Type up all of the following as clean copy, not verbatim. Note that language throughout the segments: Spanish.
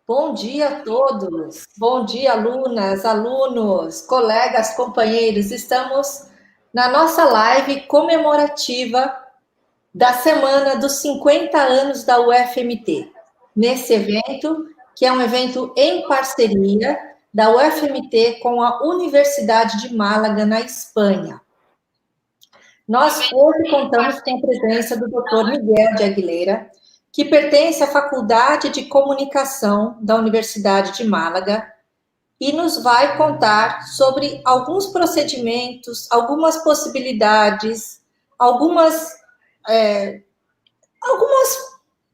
Bom dia a todos. Bom dia, alunas, alunos, colegas, companheiros. Estamos na nossa live comemorativa da semana dos 50 anos da UFMT. Nesse evento, que é um evento em parceria da UFMT com a Universidade de Málaga, na Espanha. Nós hoje contamos com a presença do Dr. Miguel de Aguilera, que pertence à Faculdade de Comunicação da Universidade de Málaga, e nos vai contar sobre alguns procedimentos, algumas possibilidades, algumas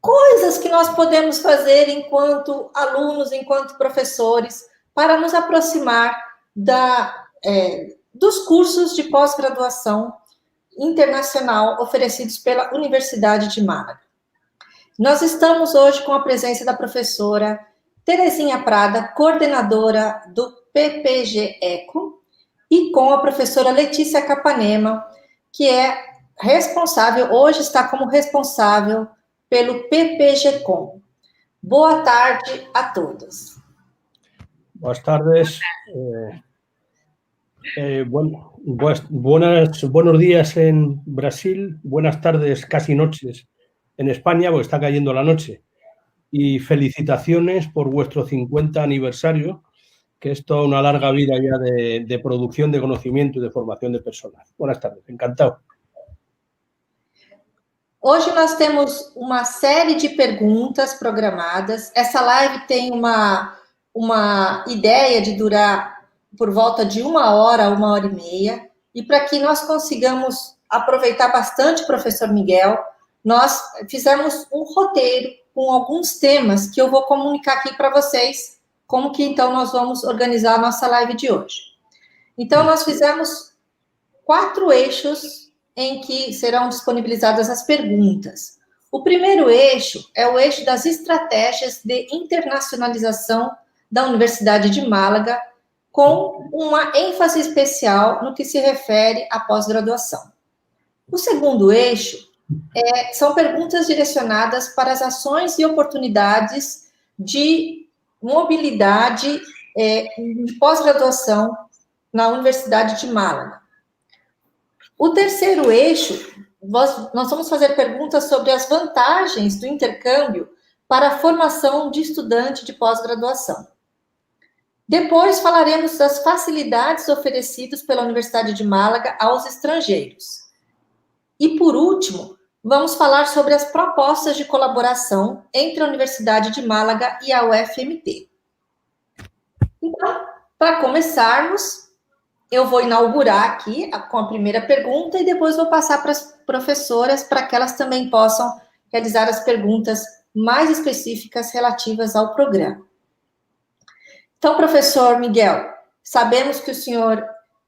coisas que nós podemos fazer enquanto alunos, enquanto professores, para nos aproximar dos cursos de pós-graduação internacional oferecidos pela Universidade de Málaga. Nós estamos hoje com a presença da professora Terezinha Prada, coordenadora do PPG ECO, e com a professora Letícia Capanema, que é responsável, hoje está como responsável pelo PPG-Com. Boa tarde a todos. Buenas tardes. Buenos días en Brasil, buenas tardes, casi noches en España, porque está cayendo la noche. Y felicitaciones por vuestro 50 aniversario, que es toda una larga vida ya de producción de conocimiento y de formación de personas. Buenas tardes, encantado. Hoje nós temos uma série de perguntas programadas. Essa live tem uma ideia de durar por volta de 1 hora e meia. E para que nós consigamos aproveitar bastante o professor Miguel, nós fizemos um roteiro com alguns temas que eu vou comunicar aqui para vocês, como que então nós vamos organizar a nossa live de hoje. Então, nós fizemos 4 eixos em que serão disponibilizadas as perguntas. O primeiro eixo é o eixo das estratégias de internacionalização da Universidade de Málaga, com uma ênfase especial no que se refere à pós-graduação. O segundo eixo são perguntas direcionadas para as ações e oportunidades de mobilidade de pós-graduação na Universidade de Málaga. O terceiro eixo, nós vamos fazer perguntas sobre as vantagens do intercâmbio para a formação de estudante de pós-graduação. Depois falaremos das facilidades oferecidas pela Universidade de Málaga aos estrangeiros. E, por último, vamos falar sobre as propostas de colaboração entre a Universidade de Málaga e a UFMT. Então, para começarmos, eu vou inaugurar aqui com a primeira pergunta e depois vou passar para as professoras para que elas também possam realizar as perguntas mais específicas relativas ao programa. Então, professor Miguel, sabemos que o senhor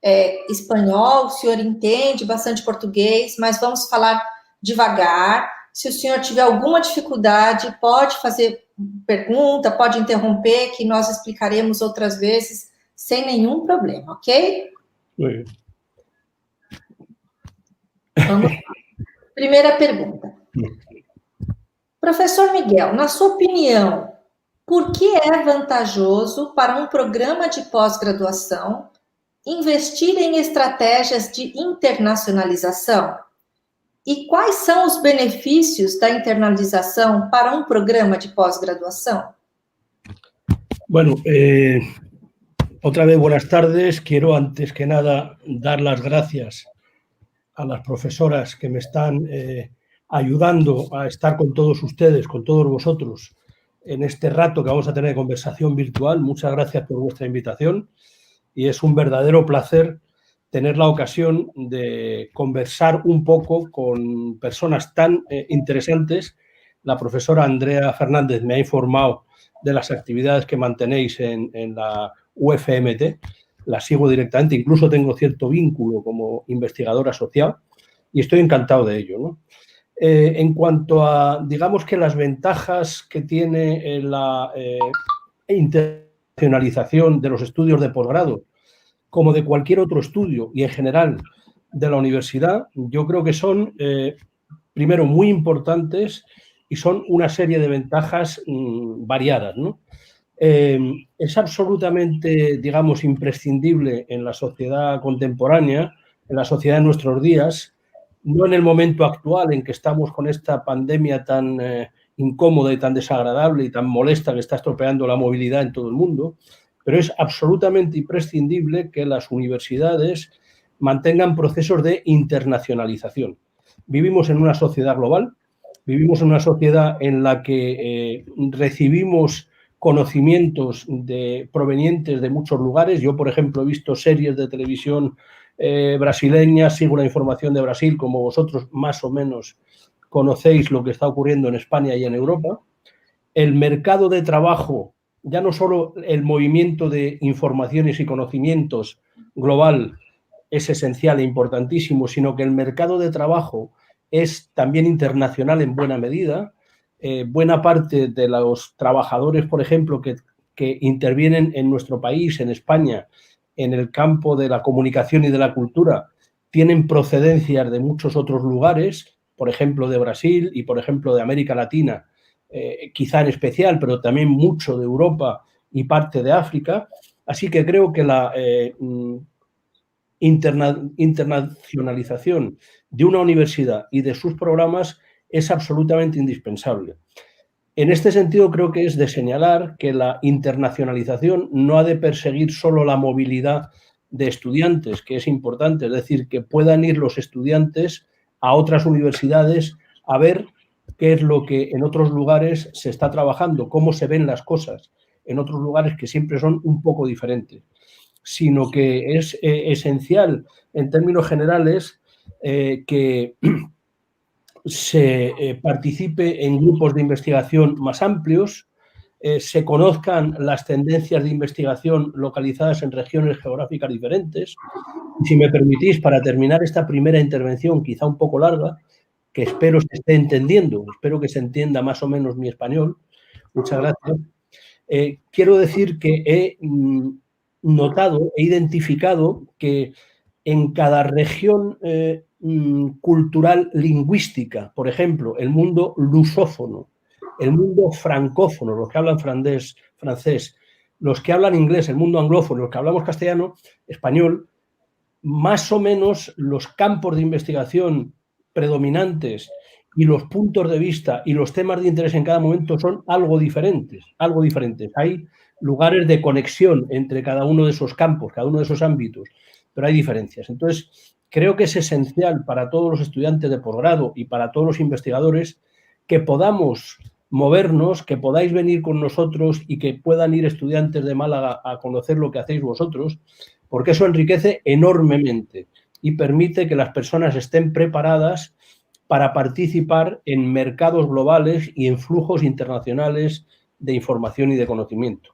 é espanhol, o senhor entende bastante português, mas vamos falar devagar. Se o senhor tiver alguma dificuldade, pode fazer pergunta, pode interromper, que nós explicaremos outras vezes, sem nenhum problema, ok? Muy bien. Vamos lá. Primeira pergunta. Professor Miguel, na sua opinião, por que é vantajoso para um programa de pós-graduação investir em estratégias de internacionalização? E quais são os benefícios da internalização para un programa de pós-graduación? Bueno, otra vez buenas tardes. Quiero antes que nada dar las gracias a las profesoras que me están ayudando a estar con todos ustedes, con todos vosotros, en este rato que vamos a tener de conversación virtual. Muchas gracias por vuestra invitación y es un verdadero placer tener la ocasión de conversar un poco con personas tan interesantes. La profesora Andrea Fernández me ha informado de las actividades que mantenéis en la UFMT. La sigo directamente, incluso tengo cierto vínculo como investigador asociado y estoy encantado de ello, ¿no? En cuanto a, digamos que las ventajas que tiene la internacionalización de los estudios de posgrado, como de cualquier otro estudio y en general de la universidad, yo creo que son, primero, muy importantes y son una serie de ventajas variadas, ¿no? es absolutamente, digamos, imprescindible en la sociedad contemporánea, en la sociedad de nuestros días, no en el momento actual en que estamos con esta pandemia tan incómoda y tan desagradable y tan molesta que está estropeando la movilidad en todo el mundo, pero es absolutamente imprescindible que las universidades mantengan procesos de internacionalización. Vivimos en una sociedad global, vivimos en una sociedad en la que recibimos conocimientos provenientes de muchos lugares. Yo, por ejemplo, he visto series de televisión brasileñas, sigo la información de Brasil, como vosotros más o menos conocéis lo que está ocurriendo en España y en Europa. El mercado de trabajo, ya no solo el movimiento de informaciones y conocimientos global es esencial e importantísimo, sino que el mercado de trabajo es también internacional en buena medida. Buena parte de los trabajadores, por ejemplo, que intervienen en nuestro país, en España, en el campo de la comunicación y de la cultura, tienen procedencias de muchos otros lugares, por ejemplo, de Brasil y, por ejemplo, de América Latina, quizá en especial, pero también mucho de Europa y parte de África. Así que creo que la internacionalización de una universidad y de sus programas es absolutamente indispensable. En este sentido, creo que es de señalar que la internacionalización no ha de perseguir solo la movilidad de estudiantes, que es importante, es decir, que puedan ir los estudiantes a otras universidades a ver qué es lo que en otros lugares se está trabajando, cómo se ven las cosas en otros lugares que siempre son un poco diferentes, sino que es esencial en términos generales que se participe en grupos de investigación más amplios, se conozcan las tendencias de investigación localizadas en regiones geográficas diferentes. Y si me permitís, para terminar esta primera intervención, quizá un poco larga, que espero se esté entendiendo, espero que se entienda más o menos mi español, muchas gracias, quiero decir que he notado, he identificado que en cada región cultural lingüística, por ejemplo, el mundo lusófono, el mundo francófono, los que hablan francés, los que hablan inglés, el mundo anglófono, los que hablamos castellano, español, más o menos los campos de investigación predominantes y los puntos de vista y los temas de interés en cada momento son algo diferentes, algo diferentes. Hay lugares de conexión entre cada uno de esos campos, cada uno de esos ámbitos, pero hay diferencias. Entonces, creo que es esencial para todos los estudiantes de posgrado y para todos los investigadores que podamos movernos, que podáis venir con nosotros y que puedan ir estudiantes de Málaga a conocer lo que hacéis vosotros, porque eso enriquece enormemente y permite que las personas estén preparadas para participar en mercados globales y en flujos internacionales de información y de conocimiento.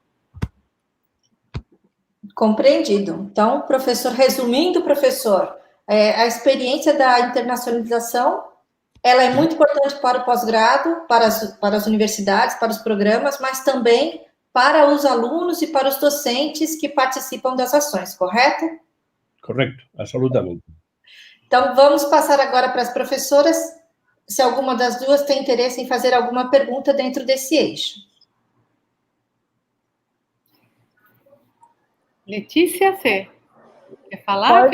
Compreendido. Então, professor, resumindo, professor, a experiência da internacionalização, ela é muito importante para o pós-grado, para as universidades, para os programas, mas também para os alunos e para os docentes que participam das ações, correto? Correcto, absolutamente. Então, vamos passar agora para as professoras, se alguma das duas tem interesse em fazer alguma pergunta dentro desse eixo. Letícia, você quer falar?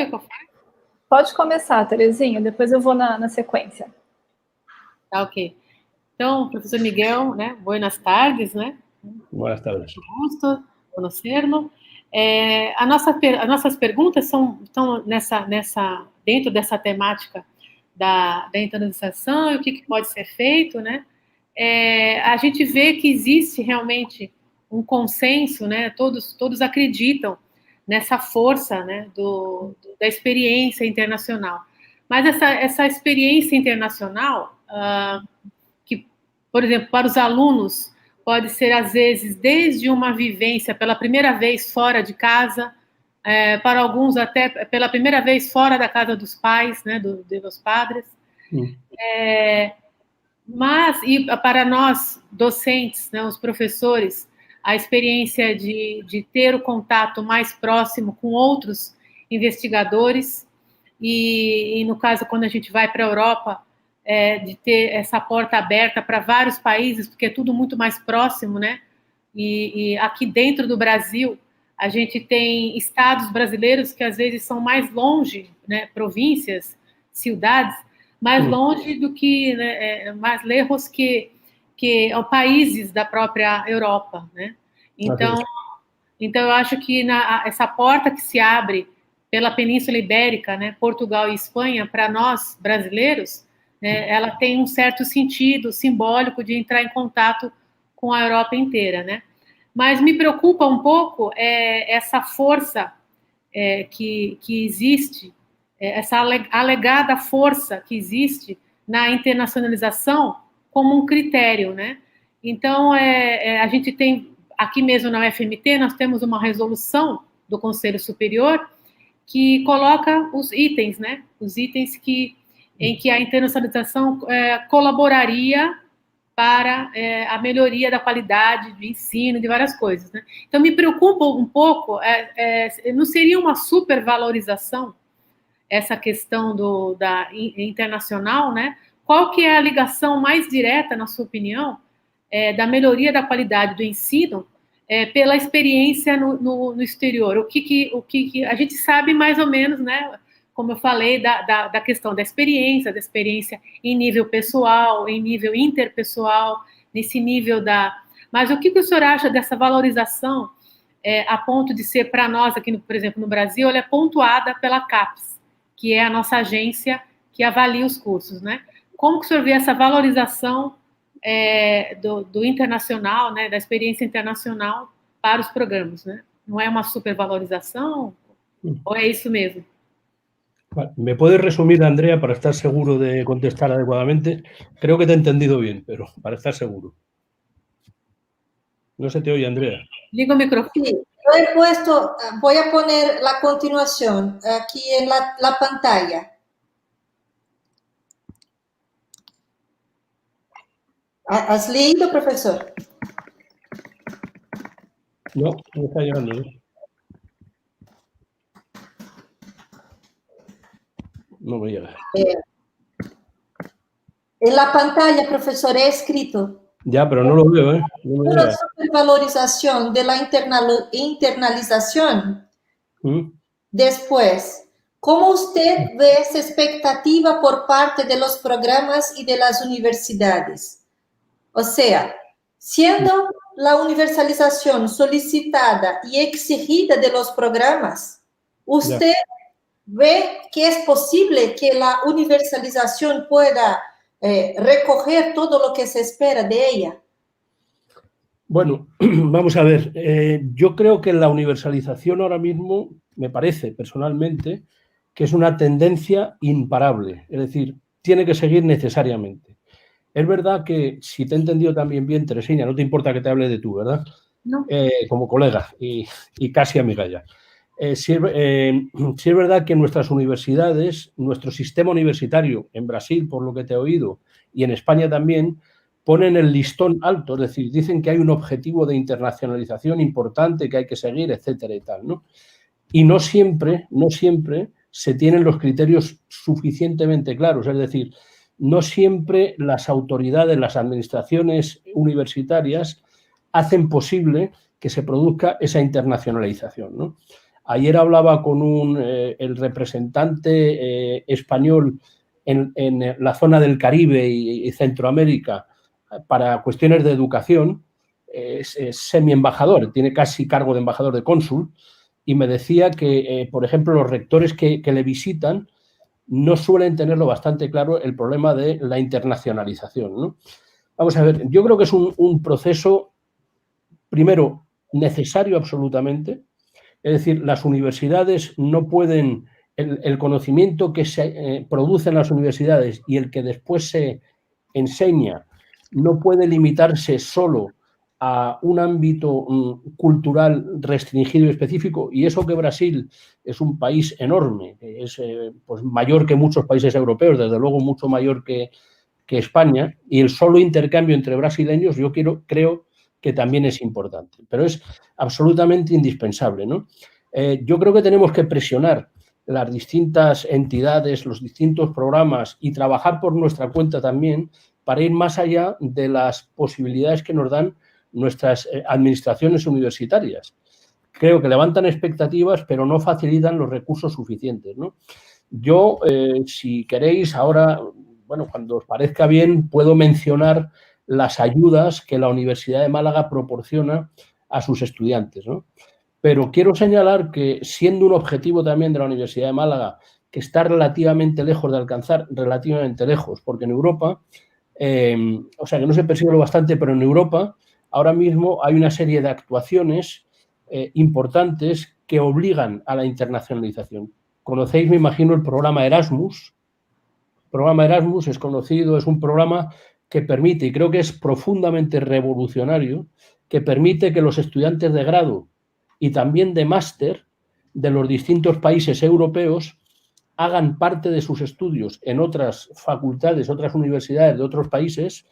Pode começar, Terezinha, depois eu vou na sequência. Tá, ok. Então, professor Miguel, né? Buenas tardes, né? Buenas tardes. Gusto conocerlo. As nossas perguntas estão dentro dessa temática da internacionalização e o que pode ser feito, né? A gente vê que existe realmente um consenso, né? Todos acreditam nessa força, né? Da experiência internacional. Mas essa experiência internacional, que, por exemplo, para os alunos, pode ser, às vezes, desde uma vivência pela primeira vez fora de casa, para alguns até pela primeira vez fora da casa dos pais, né, dos padres. Mas, e para nós, docentes, né, os professores, a experiência de ter o contato mais próximo com outros investigadores e no caso, quando a gente vai para a Europa, de ter essa porta aberta para vários países, porque é tudo muito mais próximo, né? E aqui dentro do Brasil, a gente tem estados brasileiros que às vezes são mais longe, né, províncias, cidades, mais longe do que, né, mais lejos que países da própria Europa, né? Então eu acho que essa porta que se abre pela Península Ibérica, né, Portugal e Espanha, para nós brasileiros, né, ela tem um certo sentido simbólico de entrar em contato com a Europa inteira, né? Mas me preocupa um pouco essa força que existe, essa alegada força que existe na internacionalização como um critério, né? Então, a gente tem, aqui mesmo na UFMT, nós temos uma resolução do Conselho Superior que coloca os itens, né? Os itens em que a internacionalização colaboraria para a melhoria da qualidade do ensino, de várias coisas, né? Então, me preocupa um pouco, não seria uma supervalorização essa questão da internacional, né? Qual que é a ligação mais direta, na sua opinião, da melhoria da qualidade do ensino pela experiência no exterior? O que a gente sabe mais ou menos, né? Como eu falei, da questão da experiência em nível pessoal, em nível interpessoal, nesse nível Mas o que o senhor acha dessa valorização a ponto de ser, para nós aqui, por exemplo, no Brasil, ela é pontuada pela CAPES, que é a nossa agência que avalia os cursos, né? Como que o senhor vê essa valorização do internacional, né, da experiência internacional para os programas, né? Não é uma supervalorização? Ou é isso mesmo? ¿Me puedes resumir, Andrea, para estar seguro de contestar adecuadamente? Creo que te he entendido bien, pero para estar seguro. No se te oye, Andrea. Liga o micrófono. Sí, voy a poner la continuación aquí en la pantalla. ¿Has leído, profesor? No, no está llegando, ¿no? No me llega. En la pantalla, profesor, he escrito. Ya, pero no lo veo, ¿eh? No me Una llega. supervalorización de la internalización. Después, ¿cómo usted ve esa expectativa por parte de los programas y de las universidades? O sea, siendo la universalización solicitada y exigida de los programas, ¿usted ve que es posible que la universalización pueda recoger todo lo que se espera de ella? Bueno, vamos a ver. Yo creo que la universalización ahora mismo, me parece personalmente, que es una tendencia imparable. Es decir, tiene que seguir necesariamente. Es verdad que, si te he entendido también bien, Teresina, no te importa que te hable de tú, ¿verdad? No. Como colega y casi amiga ya. Sí es verdad que nuestras universidades, nuestro sistema universitario en Brasil, por lo que te he oído, y en España también, ponen el listón alto, es decir, dicen que hay un objetivo de internacionalización importante que hay que seguir, etcétera y tal, ¿no? Y no siempre se tienen los criterios suficientemente claros, es decir, no siempre las autoridades, las administraciones universitarias hacen posible que se produzca esa internacionalización, ¿no? Ayer hablaba con el representante español en la zona del Caribe y Centroamérica para cuestiones de educación, es semi-embajador, tiene casi cargo de embajador de cónsul, y me decía que, por ejemplo, los rectores que le visitan no suelen tenerlo bastante claro el problema de la internacionalización, ¿no? Vamos a ver, yo creo que es un proceso, primero, necesario absolutamente. Es decir, las universidades no pueden, el conocimiento que se produce en las universidades y el que después se enseña no puede limitarse solo a un ámbito cultural restringido y específico, y eso que Brasil es un país enorme, es pues mayor que muchos países europeos, desde luego mucho mayor que España, y el solo intercambio entre brasileños yo creo que también es importante, pero es absolutamente indispensable, ¿no? Yo creo que tenemos que presionar las distintas entidades, los distintos programas y trabajar por nuestra cuenta también para ir más allá de las posibilidades que nos dan nuestras administraciones universitarias. Creo que levantan expectativas, pero no facilitan los recursos suficientes, ¿no? Yo, si queréis, ahora, bueno, cuando os parezca bien, puedo mencionar las ayudas que la Universidad de Málaga proporciona a sus estudiantes, ¿no? Pero quiero señalar que, siendo un objetivo también de la Universidad de Málaga, que está relativamente lejos de alcanzar, relativamente lejos, porque en Europa, o sea, que no se persigue lo bastante, pero en Europa ahora mismo hay una serie de actuaciones importantes que obligan a la internacionalización. Conocéis, me imagino, el programa Erasmus. El programa Erasmus es conocido, es un programa que permite, y creo que es profundamente revolucionario, que permite que los estudiantes de grado y también de máster de los distintos países europeos hagan parte de sus estudios en otras facultades, otras universidades de otros países,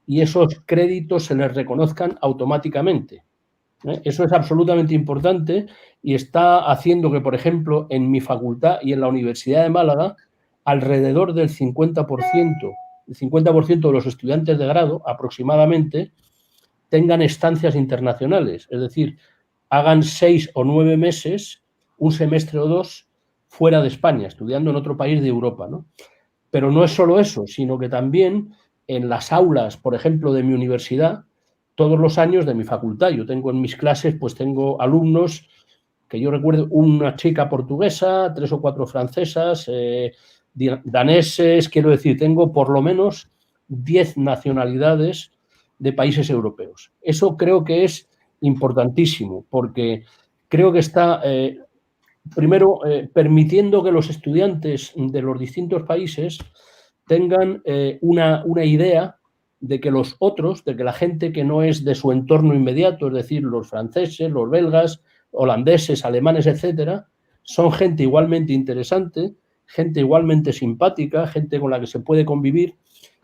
y esos créditos se les reconozcan automáticamente. Eso es absolutamente importante y está haciendo que, por ejemplo, en mi facultad y en la Universidad de Málaga, alrededor del 50% de los estudiantes de grado, aproximadamente, tengan estancias internacionales. Es decir, hagan 6 o 9 meses, un semestre o 2, fuera de España, estudiando en otro país de Europa, ¿no? Pero no es solo eso, sino que también en las aulas, por ejemplo, de mi universidad, todos los años de mi facultad, yo tengo en mis clases, pues tengo alumnos que yo recuerdo, una chica portuguesa, 3 o 4 francesas, daneses, quiero decir, tengo por lo menos 10 nacionalidades de países europeos. Eso creo que es importantísimo, porque creo que está, primero, permitiendo que los estudiantes de los distintos países tengan una idea de que los otros, de que la gente que no es de su entorno inmediato, es decir, los franceses, los belgas, holandeses, alemanes, etcétera, son gente igualmente interesante, gente igualmente simpática, gente con la que se puede convivir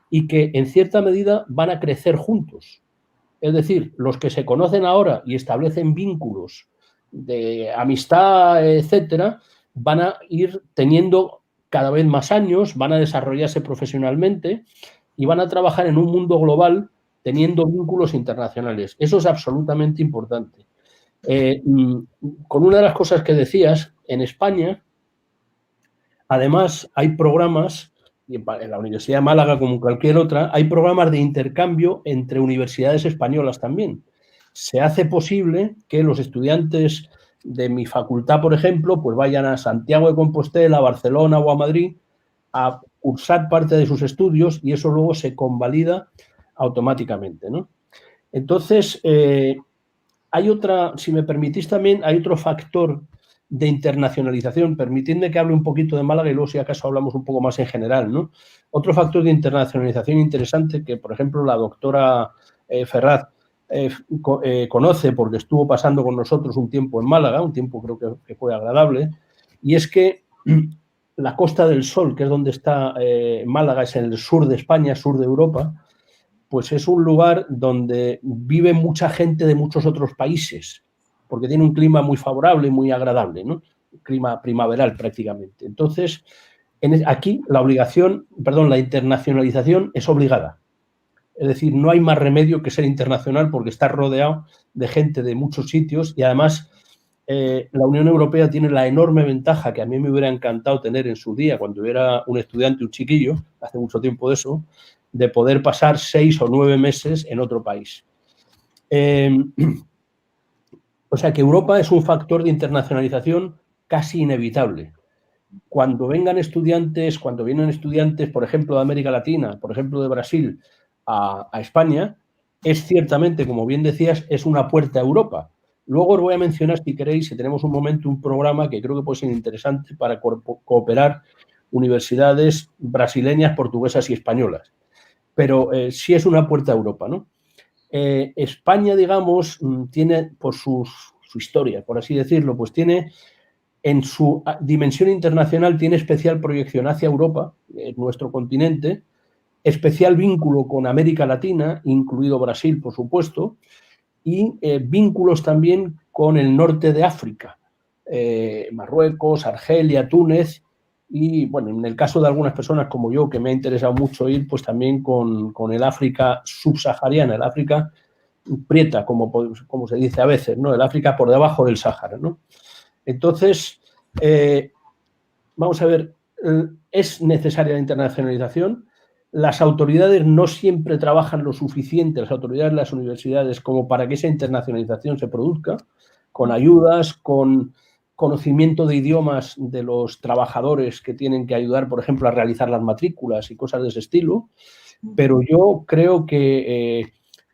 y que en cierta medida van a crecer juntos. Es decir, los que se conocen ahora y establecen vínculos de amistad, etcétera, van a ir teniendo cada vez más años, van a desarrollarse profesionalmente y van a trabajar en un mundo global teniendo vínculos internacionales. Eso es absolutamente importante. Con una de las cosas que decías, en España, además, hay programas, en la Universidad de Málaga como en cualquier otra, hay programas de intercambio entre universidades españolas también. Se hace posible que los estudiantes de mi facultad, por ejemplo, pues vayan a Santiago de Compostela, a Barcelona o a Madrid a cursar parte de sus estudios y eso luego se convalida automáticamente, ¿no? Entonces, hay otra, si me permitís también, hay otro factor de internacionalización, permitidme que hable un poquito de Málaga y luego si acaso hablamos un poco más en general, ¿no? Otro factor de internacionalización interesante que, por ejemplo, la doctora Ferraz conoce porque estuvo pasando con nosotros un tiempo en Málaga, un tiempo creo que fue agradable, y es que la Costa del Sol, que es donde está Málaga, es en el sur de España, sur de Europa, pues es un lugar donde vive mucha gente de muchos otros países, porque tiene un clima muy favorable y muy agradable, ¿no? Clima primaveral prácticamente. Entonces, aquí la internacionalización es obligada. Es decir, no hay más remedio que ser internacional porque está rodeado de gente de muchos sitios y además la Unión Europea tiene la enorme ventaja que a mí me hubiera encantado tener en su día cuando yo era un estudiante, un chiquillo, hace mucho tiempo de eso, de poder pasar 6 o 9 meses en otro país. O sea que Europa es un factor de internacionalización casi inevitable. Cuando vienen estudiantes, por ejemplo, de América Latina, por ejemplo, de Brasil, a España, es ciertamente, como bien decías, es una puerta a Europa. Luego os voy a mencionar, si queréis, si tenemos un momento, un programa que creo que puede ser interesante para cooperar universidades brasileñas, portuguesas y españolas. Pero sí es una puerta a Europa, ¿no? España, digamos, tiene por su historia, por así decirlo, pues tiene en su dimensión internacional, tiene especial proyección hacia Europa, nuestro continente, especial vínculo con América Latina, incluido Brasil, por supuesto, y vínculos también con el norte de África, Marruecos, Argelia, Túnez, y bueno, en el caso de algunas personas como yo, que me ha interesado mucho ir, pues también con el África subsahariana, el África prieta, como se dice a veces, ¿no? El África por debajo del Sáhara, ¿no? Entonces, vamos a ver, es necesaria la internacionalización. Las autoridades no siempre trabajan lo suficiente, las autoridades de las universidades, como para que esa internacionalización se produzca, con ayudas, con conocimiento de idiomas de los trabajadores que tienen que ayudar, por ejemplo, a realizar las matrículas y cosas de ese estilo. Pero yo creo que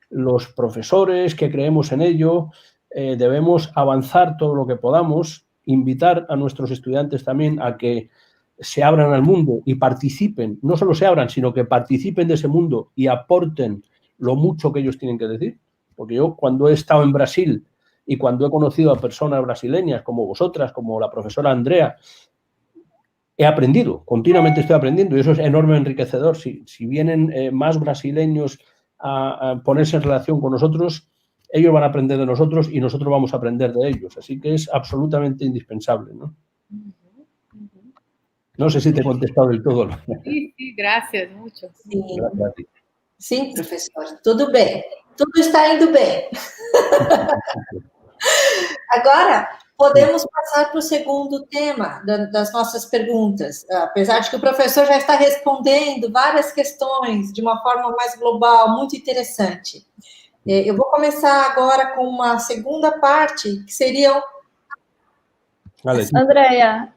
los profesores que creemos en ello debemos avanzar todo lo que podamos, invitar a nuestros estudiantes también a que se abran al mundo y participen, no solo se abran, sino que participen de ese mundo y aporten lo mucho que ellos tienen que decir. Porque yo, cuando he estado en Brasil y cuando he conocido a personas brasileñas como vosotras, como la profesora Andrea, he aprendido, continuamente estoy aprendiendo y eso es enorme enriquecedor. Si vienen más brasileños a ponerse en relación con nosotros, ellos van a aprender de nosotros y nosotros vamos a aprender de ellos. Así que es absolutamente indispensable, ¿no? No sé si te he contestado del todo. Sí, sí, gracias, mucho. Sim. Gracias a ti. Sim, professor, tudo bem. Tudo está indo bem. Agora, podemos passar para o segundo tema das nossas perguntas. Apesar de que o professor já está respondendo várias questões de uma forma mais global, muito interessante. Eu vou começar agora com uma segunda parte, que seriam... Andréia,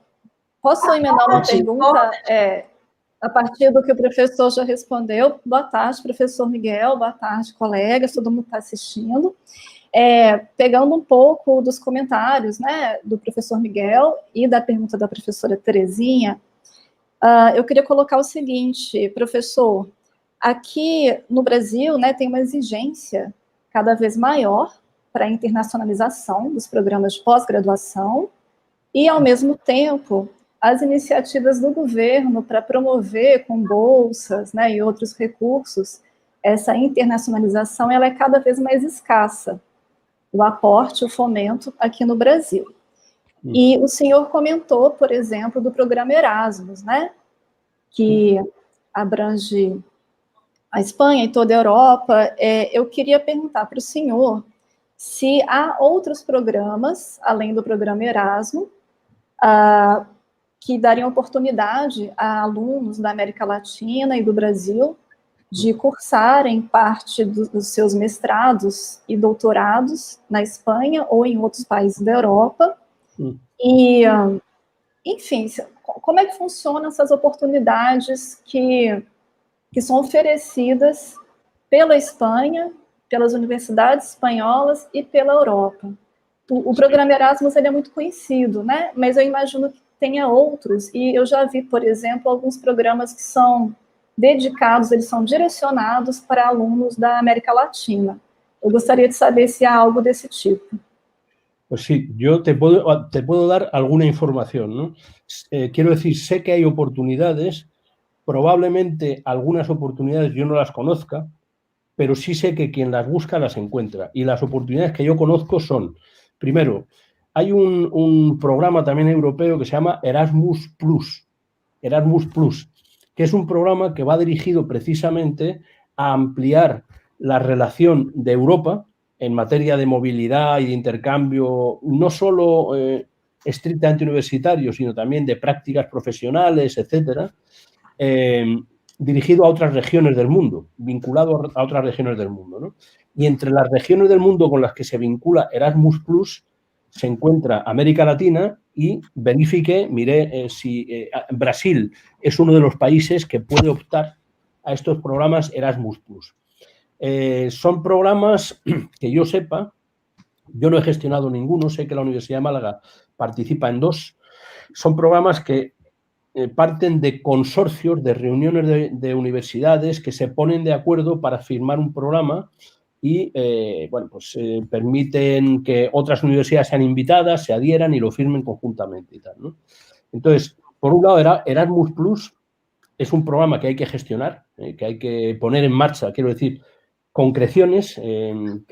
posso emendar uma pergunta a partir do que o professor já respondeu? Boa tarde, professor Miguel, boa tarde, colegas, todo mundo está assistindo. Pegando um pouco dos comentários, né, do professor Miguel e da pergunta da professora Terezinha, eu queria colocar o seguinte, professor, aqui no Brasil, né, tem uma exigência cada vez maior para a internacionalização dos programas de pós-graduação e, ao mesmo tempo, as iniciativas do governo para promover com bolsas, né, e outros recursos essa internacionalização, ela é cada vez mais escassa, o aporte, o fomento aqui no Brasil. E o senhor comentou, por exemplo, do programa Erasmus, né, que abrange a Espanha e toda a Europa. Eu queria perguntar para o senhor se há outros programas, além do programa Erasmus, que dariam oportunidade a alunos da América Latina e do Brasil de cursarem parte dos seus mestrados e doutorados na Espanha ou em outros países da Europa. E, enfim, como é que funcionam essas oportunidades que são oferecidas pela Espanha, pelas universidades espanholas e pela Europa? O programa Erasmus ele é muito conhecido, né? Mas eu imagino que tenha outros, e eu já vi, por exemplo, alguns programas que são dedicados, eles são direcionados para alunos da América Latina. Eu gostaria de saber se há algo desse tipo. Pues sí, yo te puedo dar alguna información, ¿no? Quiero decir, sé que hay oportunidades, probablemente algunas oportunidades yo no las conozca, pero sí sé que quien las busca las encuentra. Y las oportunidades que yo conozco son, primero, hay un programa también europeo que se llama Erasmus Plus, que es un programa que va dirigido precisamente a ampliar la relación de Europa en materia de movilidad y de intercambio, no solo estrictamente universitario, sino también de prácticas profesionales, etcétera, dirigido a otras regiones del mundo, vinculado a otras regiones del mundo, ¿no? Y entre las regiones del mundo con las que se vincula Erasmus Plus se encuentra América Latina y verifiqué, miré si Brasil es uno de los países que puede optar a estos programas Erasmus Plus. Son programas que yo sepa, yo no he gestionado ninguno, sé que la Universidad de Málaga participa en dos, son programas que parten de consorcios, de reuniones de universidades que se ponen de acuerdo para firmar un programa y, bueno, pues permiten que otras universidades sean invitadas, se adhieran y lo firmen conjuntamente y tal, ¿no? Entonces, por un lado, Erasmus Plus es un programa que hay que gestionar, que hay que poner en marcha, quiero decir, concreciones,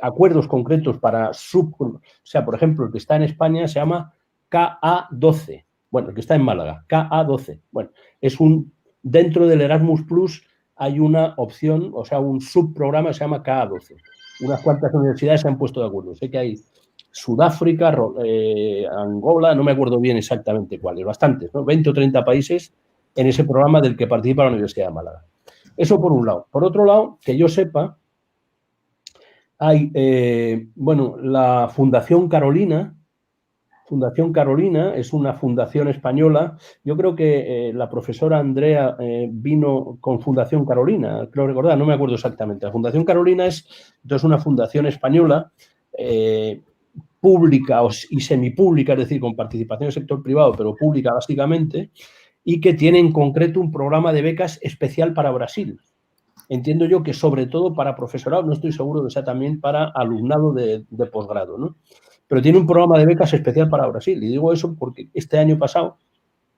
acuerdos concretos para o sea, por ejemplo, el que está en España se llama KA12, bueno, el que está en Málaga, KA12, bueno, es dentro del Erasmus Plus hay una opción, o sea, un subprograma que se llama KA12. unas cuantas universidades se han puesto de acuerdo. Sé que hay Sudáfrica, Angola, no me acuerdo bien exactamente cuáles, bastantes, ¿no? 20 o 30 países en ese programa del que participa la Universidad de Málaga. Eso por un lado. Por otro lado, que yo sepa, hay, bueno, la Fundación Carolina. Fundación Carolina es una fundación española. Yo creo que la profesora Andrea vino con Fundación Carolina, creo recordar, no me acuerdo exactamente. La Fundación Carolina es entonces una fundación española pública y semipública, es decir, con participación del sector privado, pero pública básicamente, y que tiene en concreto un programa de becas especial para Brasil. Entiendo yo que sobre todo para profesorado, no estoy seguro que sea también para alumnado de posgrado, ¿no? Pero tiene un programa de becas especial para Brasil. Y digo eso porque este año pasado,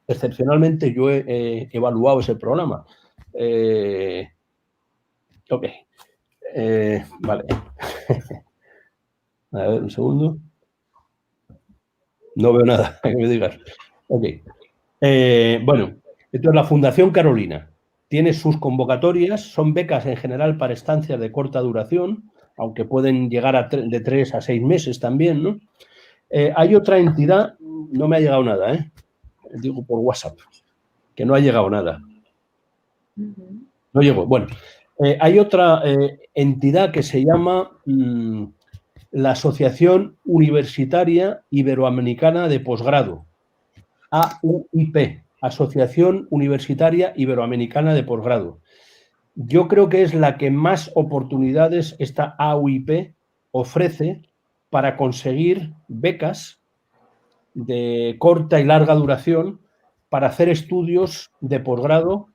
excepcionalmente, yo he evaluado ese programa. Ok. Vale. A ver, un segundo. No veo nada, que me digas. Ok. Bueno, entonces la Fundación Carolina tiene sus convocatorias, son becas en general para estancias de corta duración, aunque pueden llegar de 3 a 6 meses también, ¿no? Hay otra entidad, no me ha llegado nada, digo por WhatsApp, que no ha llegado nada. No llegó. Bueno, hay otra entidad que se llama la Asociación Universitaria Iberoamericana de Posgrado, AUIP, Asociación Universitaria Iberoamericana de Posgrado. Yo creo que es la que más oportunidades esta AUIP ofrece para conseguir becas de corta y larga duración para hacer estudios de posgrado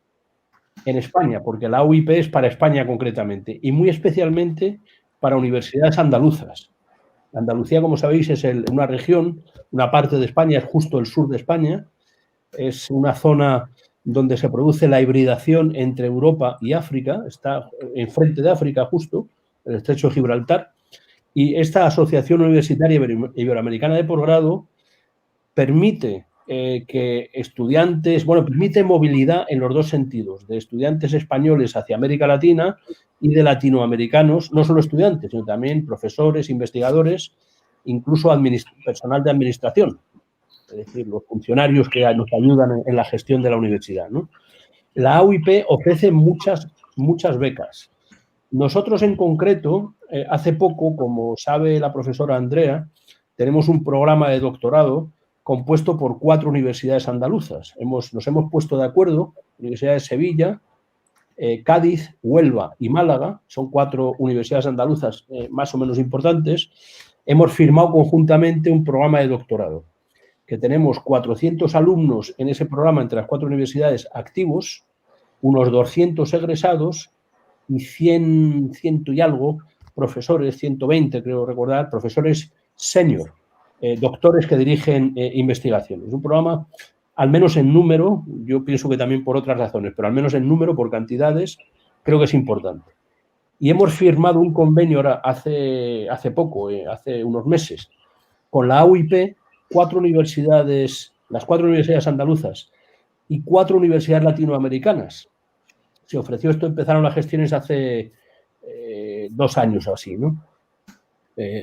en España, porque la UIP es para España concretamente y muy especialmente para universidades andaluzas. Andalucía, como sabéis, es una región, una parte de España, es justo el sur de España, es una zona donde se produce la hibridación entre Europa y África, está enfrente de África justo, el estrecho de Gibraltar, y esta Asociación Universitaria Iberoamericana de Posgrado permite que estudiantes, bueno, permite movilidad en los dos sentidos, de estudiantes españoles hacia América Latina y de latinoamericanos, no solo estudiantes, sino también profesores, investigadores, incluso personal de administración, es decir, los funcionarios que nos ayudan en la gestión de la universidad, ¿no? La AUIP ofrece muchas becas. Nosotros en concreto, hace poco, como sabe la profesora Andrea, tenemos un programa de doctorado compuesto por 4 universidades andaluzas. Nos hemos puesto de acuerdo, Universidad de Sevilla, Cádiz, Huelva y Málaga, son 4 universidades andaluzas más o menos importantes. Hemos firmado conjuntamente un programa de doctorado, que tenemos 400 alumnos en ese programa entre las 4 universidades activos, unos 200 egresados y 100 y algo profesores, 120 creo recordar, profesores senior, doctores que dirigen investigaciones. Un programa, al menos en número, yo pienso que también por otras razones, pero al menos en número, por cantidades, creo que es importante. Y hemos firmado un convenio ahora hace poco, hace unos meses, con la AUIP, 4 universidades, las 4 universidades andaluzas y 4 universidades latinoamericanas. Se ofreció esto, empezaron las gestiones hace 2 años o así, ¿no?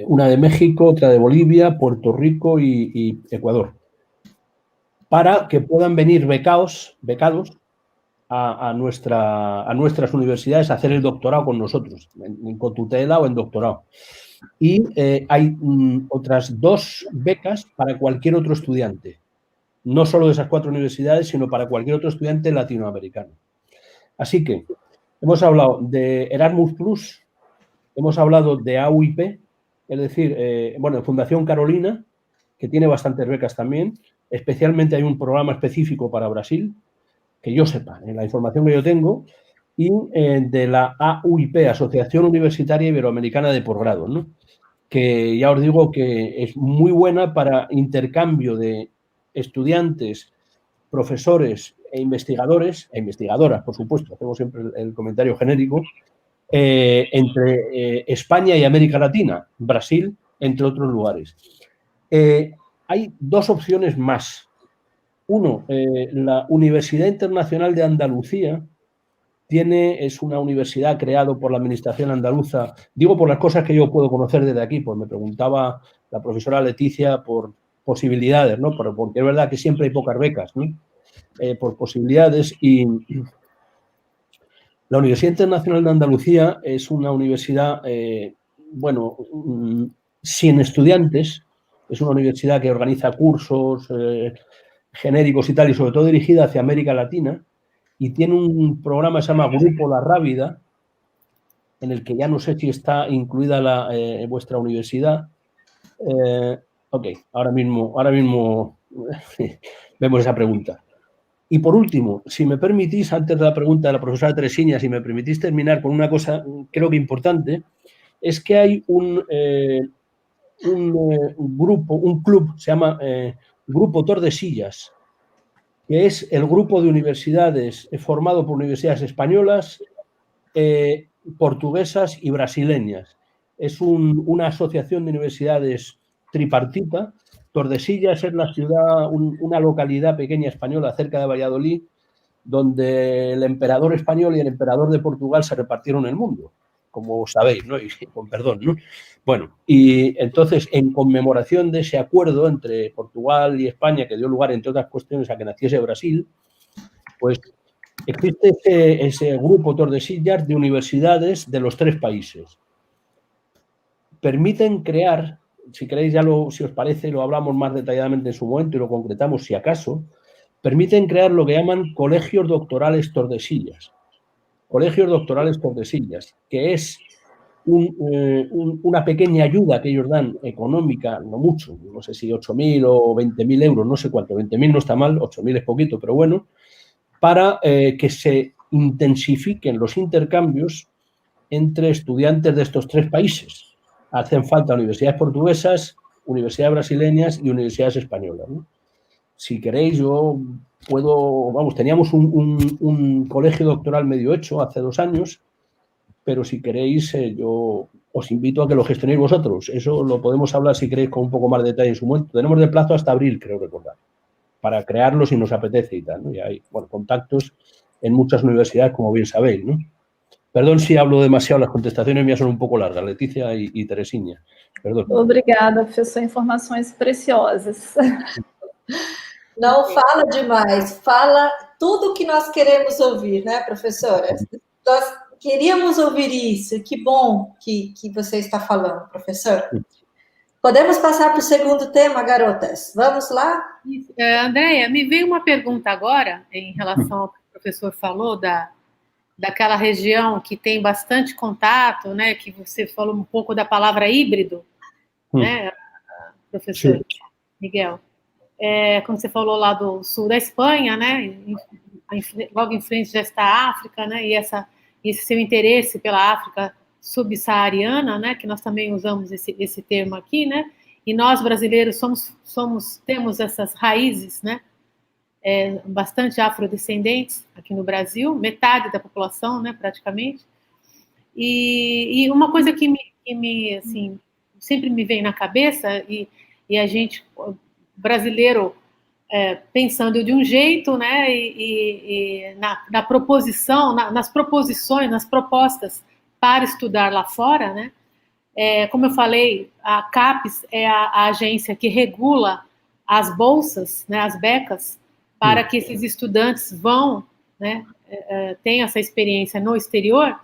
Una de México, otra de Bolivia, Puerto Rico y Ecuador, para que puedan venir becados a nuestras universidades a hacer el doctorado con nosotros, con tutela o en doctorado. Y hay otras 2 becas para cualquier otro estudiante, no solo de esas 4 universidades, sino para cualquier otro estudiante latinoamericano. Así que hemos hablado de Erasmus Plus, hemos hablado de AUIP, es decir, bueno, Fundación Carolina, que tiene bastantes becas también, especialmente hay un programa específico para Brasil, que yo sepa, en la información que yo tengo, y de la AUIP, Asociación Universitaria Iberoamericana de Posgrado, ¿no? Que ya os digo que es muy buena para intercambio de estudiantes, profesores e investigadores, e investigadoras, por supuesto, hacemos siempre el comentario genérico, entre España y América Latina, Brasil, entre otros lugares. Hay 2 opciones más. Uno, la Universidad Internacional de Andalucía es una universidad creada por la administración andaluza, digo por las cosas que yo puedo conocer desde aquí, pues me preguntaba la profesora Leticia por posibilidades, ¿no? Porque es verdad que siempre hay pocas becas, ¿no? Por posibilidades, y la Universidad Internacional de Andalucía es una universidad, bueno, sin estudiantes, es una universidad que organiza cursos genéricos y tal, y sobre todo dirigida hacia América Latina, y tiene un programa que se llama Grupo La Rábida, en el que ya no sé si está incluida vuestra universidad. Ok, ahora mismo vemos esa pregunta. Y por último, si me permitís, antes de la pregunta de la profesora Teresiña, si me permitís terminar con una cosa, creo que importante, es que hay un grupo, un club, se llama Grupo Tordesillas, que es el grupo de universidades formado por universidades españolas, portuguesas y brasileñas. Es una asociación de universidades tripartita. Tordesillas es la ciudad, una localidad pequeña española cerca de Valladolid, donde el emperador español y el emperador de Portugal se repartieron el mundo, como sabéis, ¿no? Y con perdón, ¿no? Bueno, y entonces, en conmemoración de ese acuerdo entre Portugal y España, que dio lugar, entre otras cuestiones, a que naciese Brasil, pues existe ese grupo Tordesillas de universidades de los 3 países. Permiten crear, si queréis si os parece, lo hablamos más detalladamente en su momento y lo concretamos si acaso, permiten crear lo que llaman colegios doctorales Tordesillas. Colegios doctorales Tordesillas, que es una pequeña ayuda que ellos dan económica, no mucho, no sé si 8.000 o 20.000 euros, no sé cuánto, 20.000 no está mal, 8.000 es poquito, pero bueno, para que se intensifiquen los intercambios entre estudiantes de estos 3 países. Hacen falta universidades portuguesas, universidades brasileñas y universidades españolas, ¿no? Si queréis, yo puedo, vamos, teníamos un colegio doctoral medio hecho hace 2 años, pero si queréis, yo os invito a que lo gestionéis vosotros. Eso lo podemos hablar, si queréis, con un poco más de detalle en su momento. Tenemos de plazo hasta abril, creo recordar, para crearlo si nos apetece y tal, ¿no? Y hay, bueno, contactos en muchas universidades, como bien sabéis, ¿no? Perdón si hablo demasiado, las contestaciones mías son un pouco largas, Letícia e Teresinha. Perdão. Obrigada, professor, informações preciosas. Não fala demais, fala tudo que nós queremos ouvir, né, professora? Nós queríamos ouvir isso, que bom que você está falando, professora. Podemos passar para o segundo tema, garotas? Vamos lá? Andréia, me veio uma pergunta agora, em relação ao que o professor falou, daquela região que tem bastante contato, né, que você falou um pouco da palavra híbrido, né, professor Miguel? Quando você falou lá do sul da Espanha, né, logo em frente já está a África, né, e esse seu interesse pela África subsaariana, né, que nós também usamos esse termo aqui, né, e nós brasileiros temos essas raízes, né, bastante afrodescendentes aqui no Brasil, metade da população, né, praticamente. E uma coisa que me assim, sempre me vem na cabeça, e a gente, brasileiro, pensando de um jeito, né, e na proposição, nas proposições, nas propostas para estudar lá fora, né, como eu falei, a CAPES é a agência que regula as bolsas, né, as becas, para que esses estudantes vão, né, tenham essa experiência no exterior,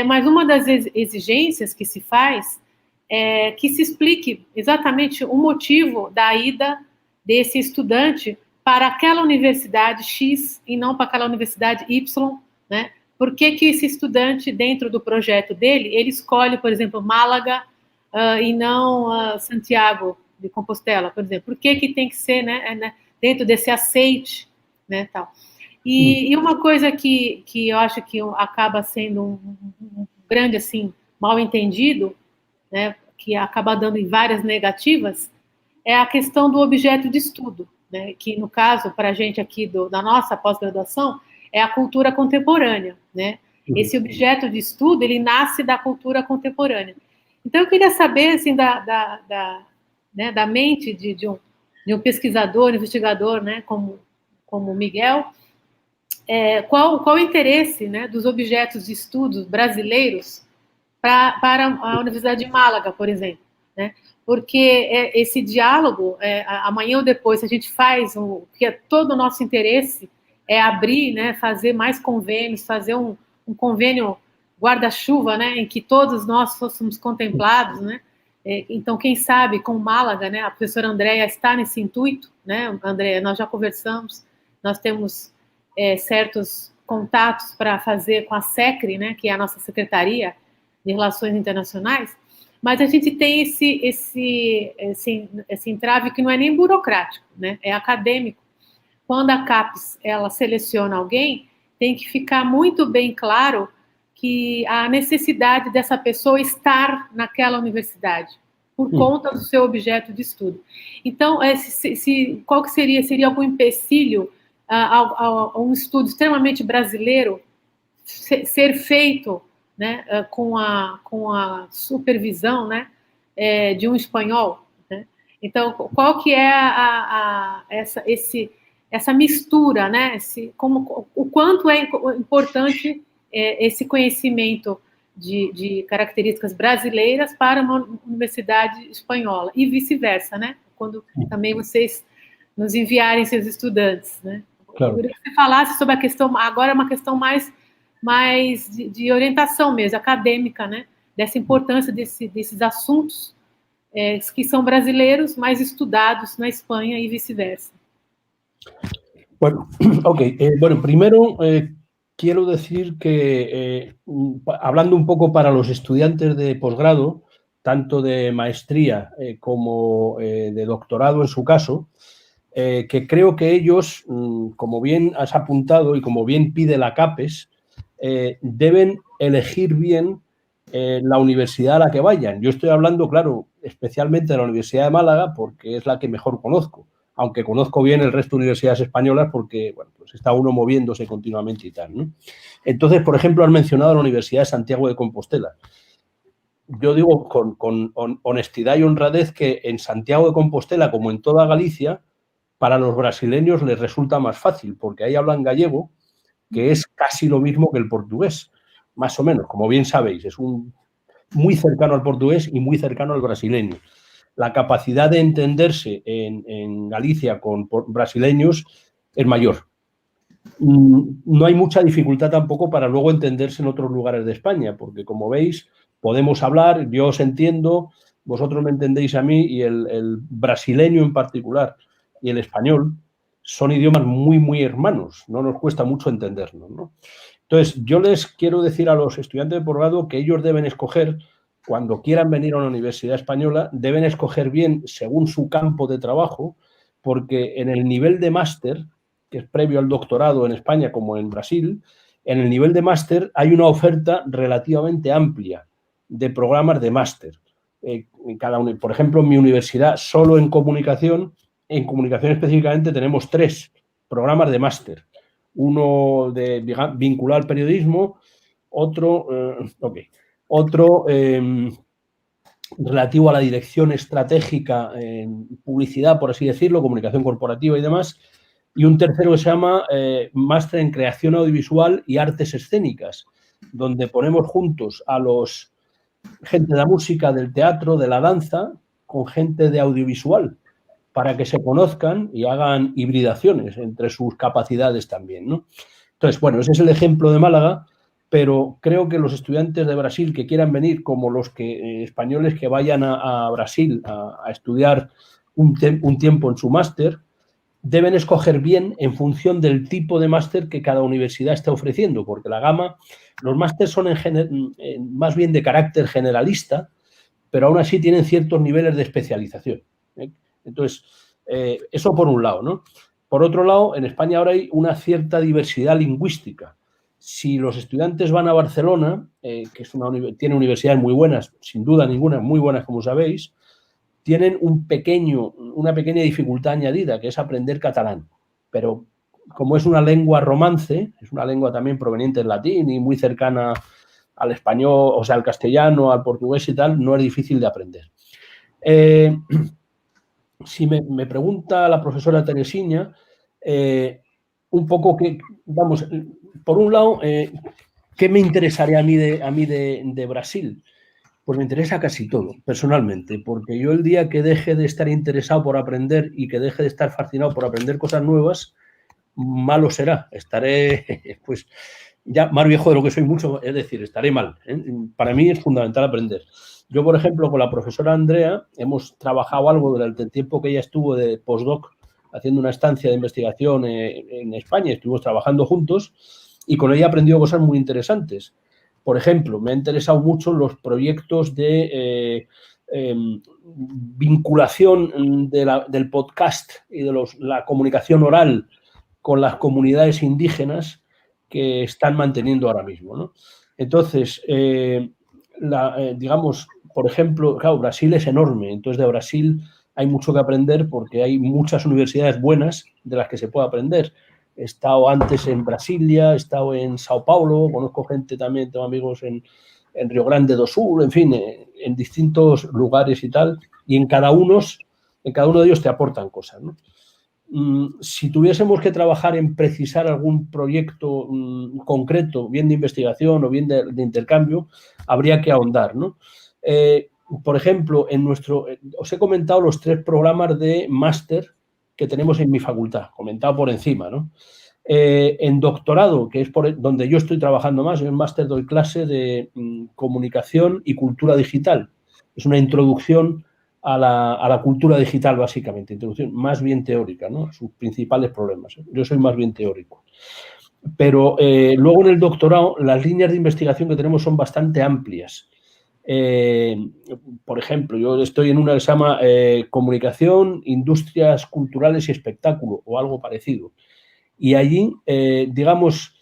mas uma das exigências que se faz é que se explique exatamente o motivo da ida desse estudante para aquela universidade X e não para aquela universidade Y, né? Por que esse estudante, dentro do projeto dele, ele escolhe, por exemplo, Málaga e não Santiago de Compostela, por exemplo? Por que tem que ser, né, dentro desse aceite, né, tal? E uma coisa que eu acho que acaba sendo um grande, assim, mal entendido, né, que acaba dando em várias negativas, é a questão do objeto de estudo, né, que, no caso, para a gente aqui da nossa pós-graduação, é a cultura contemporânea, né? Esse objeto de estudo, ele nasce da cultura contemporânea. Então, eu queria saber, assim, né, da mente de um pesquisador, investigador, né, como o Miguel, qual o interesse, né, dos objetos de estudo brasileiros para a Universidade de Málaga, por exemplo, né? Porque esse diálogo, amanhã ou depois, a gente faz, que todo o nosso interesse é abrir, né, fazer mais convênios, fazer um convênio guarda-chuva, né, em que todos nós fôssemos contemplados, né? Então, quem sabe, com Málaga, né, a professora Andréia está nesse intuito, né? Andréia, nós já conversamos, nós temos certos contatos para fazer com a SECRE, né, que é a nossa Secretaria de Relações Internacionais, mas a gente tem esse entrave que não é nem burocrático, né, é acadêmico. Quando a CAPES ela seleciona alguém, tem que ficar muito bem claro que a necessidade dessa pessoa estar naquela universidade, por conta do seu objeto de estudo. Então, qual que seria? Seria algum empecilho a um estudo extremamente brasileiro ser feito, né, com a supervisão, né, de um espanhol, né? Então, qual que é essa mistura, né? O quanto é importante esse conhecimento de características brasileiras para uma universidade espanhola e vice-versa, né? Quando também vocês nos enviarem seus estudantes, né? Claro. Eu queria que você falasse sobre a questão, agora é uma questão mais de orientação mesmo, acadêmica, né? Dessa importância desses assuntos que são brasileiros, mas estudados na Espanha y viceversa. Bueno, ok. Bueno, primero quiero decir que, hablando un poco para los estudiantes de posgrado, tanto de maestría como de doctorado en su caso, que creo que ellos, como bien has apuntado y como bien pide la CAPES, deben elegir bien la universidad a la que vayan. Yo estoy hablando, claro, especialmente de la Universidad de Málaga porque es la que mejor conozco, aunque conozco bien el resto de universidades españolas porque, bueno, pues está uno moviéndose continuamente y tal, ¿no? Entonces, por ejemplo, han mencionado la Universidad de Santiago de Compostela. Yo digo con honestidad y honradez que en Santiago de Compostela, como en toda Galicia, para los brasileños les resulta más fácil, porque ahí hablan gallego, que es casi lo mismo que el portugués, más o menos, como bien sabéis, es muy cercano al portugués y muy cercano al brasileño. La capacidad de entenderse en Galicia con brasileños es mayor. No hay mucha dificultad tampoco para luego entenderse en otros lugares de España, porque como veis, podemos hablar, yo os entiendo, vosotros me entendéis a mí y el brasileño en particular y el español son idiomas muy, muy hermanos, no nos cuesta mucho entendernos, ¿no? Entonces, yo les quiero decir a los estudiantes de posgrado que ellos deben escoger, cuando quieran venir a una universidad española, deben escoger bien según su campo de trabajo, porque en el nivel de máster, que es previo al doctorado en España como en Brasil, en el nivel de máster hay una oferta relativamente amplia de programas de máster. Por ejemplo, en mi universidad, solo en comunicación específicamente, tenemos 3 programas de máster. Uno vinculado al periodismo, otro relativo a la dirección estratégica en publicidad, por así decirlo, comunicación corporativa y demás, y un tercero que se llama Máster en Creación Audiovisual y Artes Escénicas, donde ponemos juntos a gente de la música, del teatro, de la danza, con gente de audiovisual, para que se conozcan y hagan hibridaciones entre sus capacidades también, ¿no? Entonces, bueno, ese es el ejemplo de Málaga, pero creo que los estudiantes de Brasil que quieran venir, como los españoles que vayan a Brasil a estudiar un tiempo en su máster, deben escoger bien en función del tipo de máster que cada universidad está ofreciendo, porque la gama, los másteres son más bien de carácter generalista, pero aún así tienen ciertos niveles de especialización, ¿eh? Entonces, eso por un lado, ¿no? Por otro lado, en España ahora hay una cierta diversidad lingüística. Si los estudiantes van a Barcelona, que tiene universidades muy buenas, sin duda ninguna, muy buenas como sabéis, tienen una pequeña dificultad añadida, que es aprender catalán. Pero como es una lengua romance, es una lengua también proveniente del latín y muy cercana al español, o sea, al castellano, al portugués y tal, no es difícil de aprender. Si me pregunta la profesora Teresina, un poco que, vamos, por un lado, ¿qué me interesaría a mí de Brasil? Pues me interesa casi todo, personalmente, porque yo el día que deje de estar interesado por aprender y que deje de estar fascinado por aprender cosas nuevas, malo será. Estaré, pues, ya más viejo de lo que soy mucho, es decir, estaré mal. Para mí es fundamental aprender. Yo, por ejemplo, con la profesora Andrea hemos trabajado algo durante el tiempo que ella estuvo de postdoc haciendo una estancia de investigación en España, estuvimos trabajando juntos y con ella he aprendido cosas muy interesantes. Por ejemplo, me ha interesado mucho los proyectos de vinculación del podcast y de la comunicación oral con las comunidades indígenas que están manteniendo ahora mismo, ¿no? Entonces, digamos, por ejemplo, claro, Brasil es enorme, entonces de Brasil hay mucho que aprender porque hay muchas universidades buenas de las que se puede aprender. He estado antes en Brasilia, he estado en Sao Paulo, conozco gente también, tengo amigos en Río Grande do Sul, en fin, en distintos lugares y tal, y en cada uno de ellos te aportan cosas, ¿no? Si tuviésemos que trabajar en precisar algún proyecto concreto, bien de investigación o bien de intercambio, habría que ahondar, ¿no? Por ejemplo, os he comentado los 3 programas de máster que tenemos en mi facultad, comentado por encima, ¿no? En doctorado, que es donde yo estoy trabajando más, en máster doy clase de comunicación y cultura digital. Es una introducción a la cultura digital, básicamente, introducción más bien teórica, ¿no? Sus principales problemas. Yo soy más bien teórico. Pero luego en el doctorado las líneas de investigación que tenemos son bastante amplias. Por ejemplo, yo estoy en una que se llama Comunicación, Industrias Culturales y Espectáculo, o algo parecido. Y allí, digamos,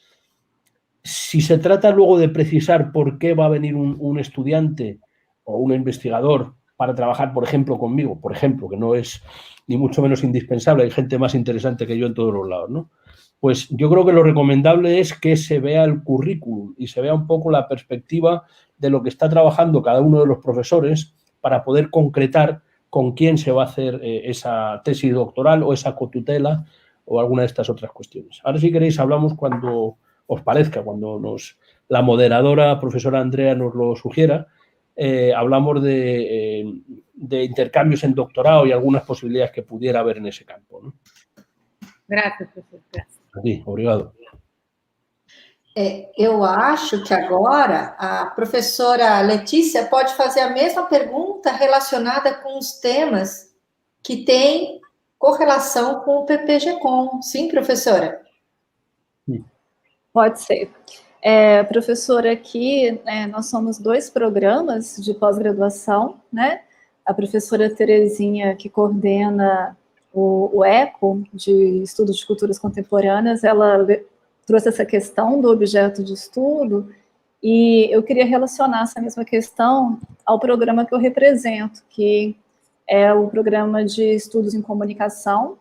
si se trata luego de precisar por qué va a venir un estudiante o un investigador para trabajar, por ejemplo, conmigo, por ejemplo, que no es ni mucho menos indispensable, hay gente más interesante que yo en todos los lados, ¿no? Pues yo creo que lo recomendable es que se vea el currículum y se vea un poco la perspectiva de lo que está trabajando cada uno de los profesores para poder concretar con quién se va a hacer esa tesis doctoral o esa cotutela o alguna de estas otras cuestiones. Ahora, si queréis, hablamos cuando os parezca, cuando la moderadora, profesora Andrea, nos lo sugiera. Hablamos de intercambios en doctorado y algunas posibilidades que pudiera haber en ese campo, ¿no? Gracias, professor. Gracias. A ti, obrigado. Eu acho que agora a professora Letícia pode fazer a mesma pergunta relacionada com os temas que têm correlação com o PPG-Com. Sim, professora? Pode ser. Professora, aqui nós somos 2 programas de pós-graduação, né? A professora Terezinha, que coordena o ECO, de Estudos de Culturas Contemporâneas, ela trouxe essa questão do objeto de estudo, e eu queria relacionar essa mesma questão ao programa que eu represento, que é o programa de estudos em comunicação,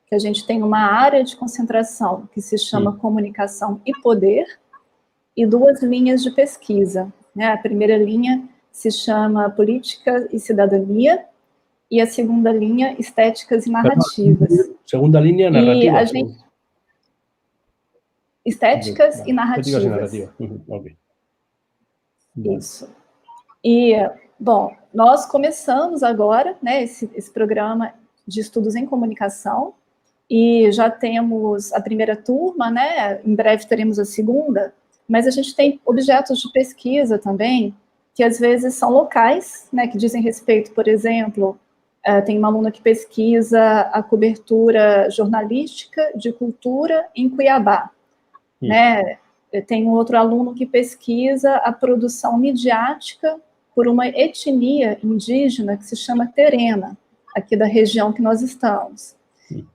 que a gente tem uma área de concentração que se chama Comunicação e Poder, e 2 linhas de pesquisa, né? A primeira linha se chama Política e Cidadania, e a segunda linha, Estéticas e Narrativas. Segunda linha, narrativa. Estéticas e Narrativas. Okay. Isso. E, bom, nós começamos agora, né, esse programa de estudos em comunicação, e já temos a primeira turma, né, em breve teremos a segunda, mas a gente tem objetos de pesquisa também, que às vezes são locais, né, que dizem respeito, por exemplo, tem uma aluna que pesquisa a cobertura jornalística de cultura em Cuiabá, né? Tem um outro aluno que pesquisa a produção midiática por uma etnia indígena que se chama Terena, aqui da região que nós estamos.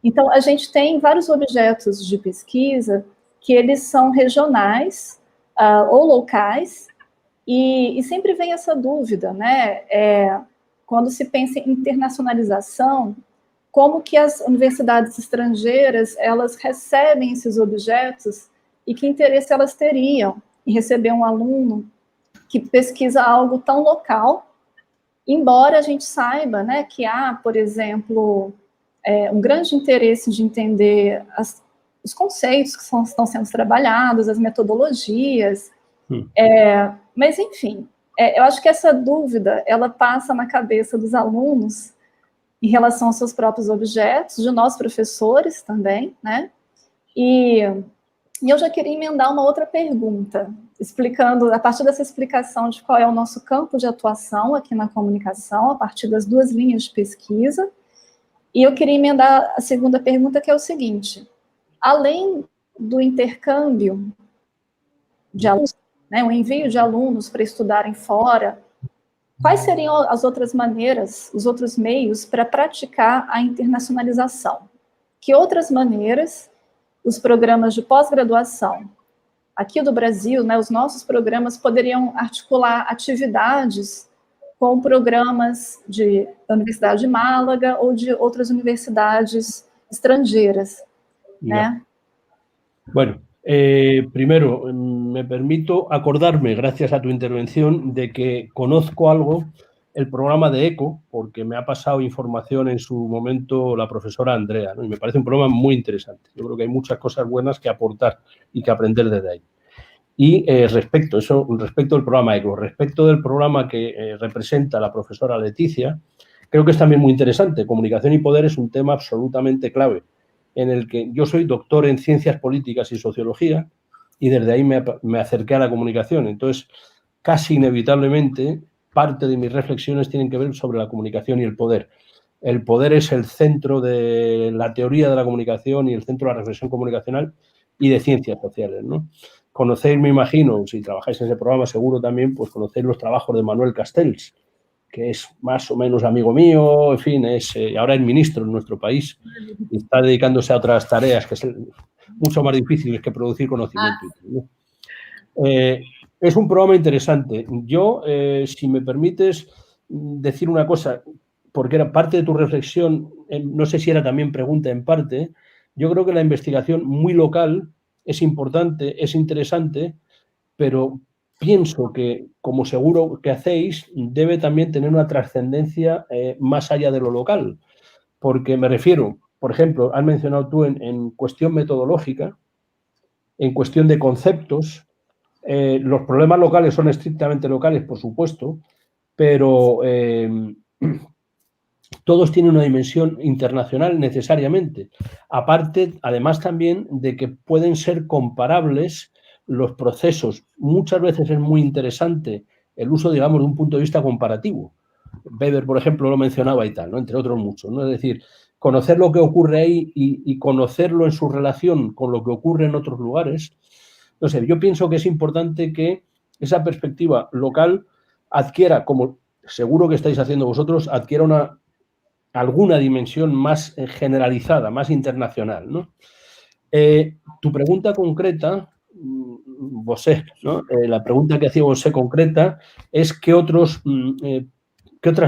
Então, a gente tem vários objetos de pesquisa que eles são regionais ou locais, e sempre vem essa dúvida, né? Quando se pensa em internacionalização, como que as universidades estrangeiras, elas recebem esses objetos e que interesse elas teriam em receber um aluno que pesquisa algo tão local, embora a gente saiba, né, que há, por exemplo, um grande interesse de entender as os conceitos que estão sendo trabalhados, as metodologias. Mas, enfim, eu acho que essa dúvida, ela passa na cabeça dos alunos em relação aos seus próprios objetos, de nós professores também, né? E eu já queria emendar uma outra pergunta, explicando, a partir dessa explicação de qual é o nosso campo de atuação aqui na comunicação, a partir das 2 linhas de pesquisa, e eu queria emendar a segunda pergunta, que é o seguinte: além do intercâmbio de alunos, né, o envio de alunos para estudarem fora, quais seriam as outras maneiras, os outros meios para praticar a internacionalização? Que outras maneiras os programas de pós-graduação aqui do Brasil, né, os nossos programas poderiam articular atividades com programas da Universidade de Málaga ou de outras universidades estrangeiras, ¿no? Bueno, primero, me permito acordarme, gracias a tu intervención, de que conozco algo el programa de ECO, porque me ha pasado información en su momento la profesora Andrea, ¿no? Y me parece un programa muy interesante. Yo creo que hay muchas cosas buenas que aportar y que aprender desde ahí. Y respecto del programa ECO, respecto del programa que representa la profesora Leticia, creo que es también muy interesante. Comunicación y poder es un tema absolutamente clave, en el que yo soy doctor en ciencias políticas y sociología, y desde ahí me acerqué a la comunicación. Entonces, casi inevitablemente, parte de mis reflexiones tienen que ver sobre la comunicación y el poder. El poder es el centro de la teoría de la comunicación y el centro de la reflexión comunicacional y de ciencias sociales, ¿no? Conocéis, me imagino, si trabajáis en ese programa seguro también, pues conocéis los trabajos de Manuel Castells, que es más o menos amigo mío, en fin, ahora es ministro en nuestro país y está dedicándose a otras tareas que son mucho más difíciles que producir conocimiento, ¿no? Es un programa interesante. Yo, si me permites decir una cosa, porque era parte de tu reflexión, no sé si era también pregunta en parte, yo creo que la investigación muy local es importante, es interesante, pero pienso que, como seguro que hacéis, debe también tener una trascendencia más allá de lo local. Porque me refiero, por ejemplo, has mencionado tú en cuestión metodológica, en cuestión de conceptos, los problemas locales son estrictamente locales, por supuesto, pero todos tienen una dimensión internacional necesariamente. Aparte, además también de que pueden ser comparables los procesos. Muchas veces es muy interesante el uso, digamos, de un punto de vista comparativo. Weber, por ejemplo, lo mencionaba y tal, ¿no? Entre otros muchos, ¿no? Es decir, conocer lo que ocurre ahí y conocerlo en su relación con lo que ocurre en otros lugares. No sé, yo pienso que es importante que esa perspectiva local adquiera, como seguro que estáis haciendo vosotros, adquiera alguna dimensión más generalizada, más internacional, ¿no? Tu pregunta concreta, Bosé, ¿no? La pregunta que hacía Bosé concreta es qué otras